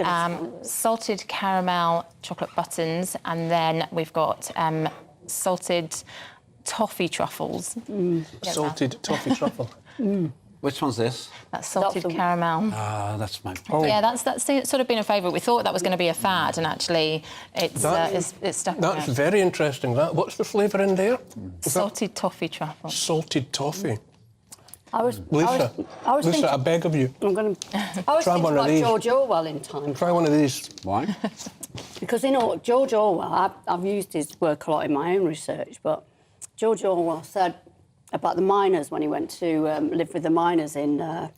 S13: salted caramel chocolate buttons, and then we've got salted toffee truffles.
S1: Salted toffee truffle.
S2: Which one's this?
S13: That's salted caramel.
S2: Ah, that's my...
S13: Yeah, that's sort of been a favourite. We thought that was going to be a fad, and actually it's stuck around.
S1: That's very interesting. What's the flavour in there?
S13: Salted toffee truffle.
S1: Salted toffee.
S3: Lisa,
S1: I beg of you.
S3: I was
S1: Try
S3: thinking
S1: one of
S3: about
S1: these.
S3: George Orwell in time.
S1: Try one of these.
S2: Why?
S3: Because George Orwell, I've used his work a lot in my own research, but George Orwell said about the miners when he went to live with the miners in I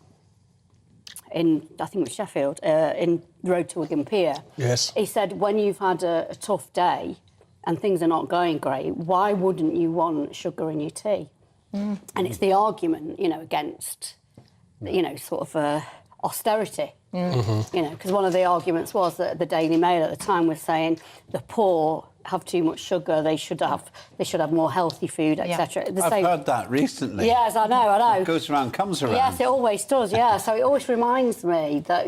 S3: think it was Sheffield, in the road to Wigan Pier.
S1: Yes.
S3: He said, when you've had a tough day and things are not going great, why wouldn't you want sugar in your tea? And it's the argument, against, sort of austerity. Because one of the arguments was that the Daily Mail at the time was saying the poor have too much sugar, they should have more healthy food, etc.
S2: I've heard that recently.
S3: Yes, I know.
S2: It goes around, comes around.
S3: Yes, it always does, yeah. So it always reminds me that,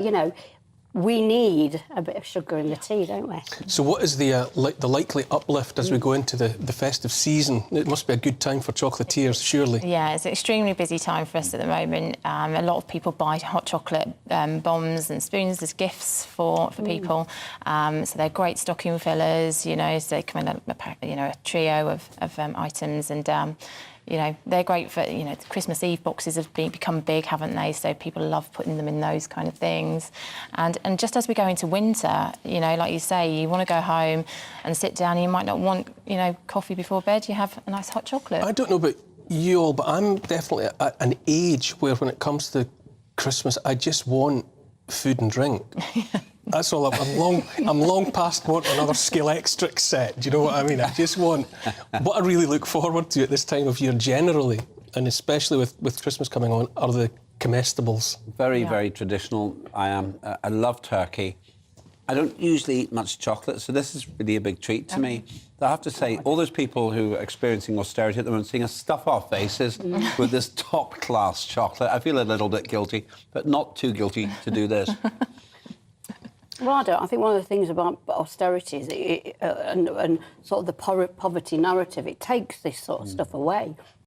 S3: we need a bit of sugar in the tea, don't we?
S1: So what is the likely uplift as we go into the festive season? It must be a good time for chocolatiers, surely.
S13: Yeah, it's an extremely busy time for us at the moment. A lot of people buy hot chocolate bombs and spoons as gifts for people. So they're great stocking fillers, so they come in a trio of items, and they're great for, the Christmas Eve boxes have become big, haven't they? So people love putting them in those kind of things. And just as we go into winter, like you say, you want to go home and sit down, and you might not want, coffee before bed. You have a nice hot chocolate.
S1: I don't know about you all, but I'm definitely at an age where when it comes to Christmas, I just want food and drink. That's all. I'm long past wanting another Skilextric set. Do you know what I mean? I just want... What I really look forward to at this time of year generally, and especially with Christmas coming on, are the comestibles.
S2: Very, very traditional. I am. I love turkey. I don't usually eat much chocolate, so this is really a big treat to me. I have to say, all those people who are experiencing austerity at the moment, seeing us stuff our faces with this top-class chocolate, I feel a little bit guilty, but not too guilty to do this.
S3: Well, I don't. I think one of the things about austerity is and sort of the poverty narrative, it takes this sort of stuff away.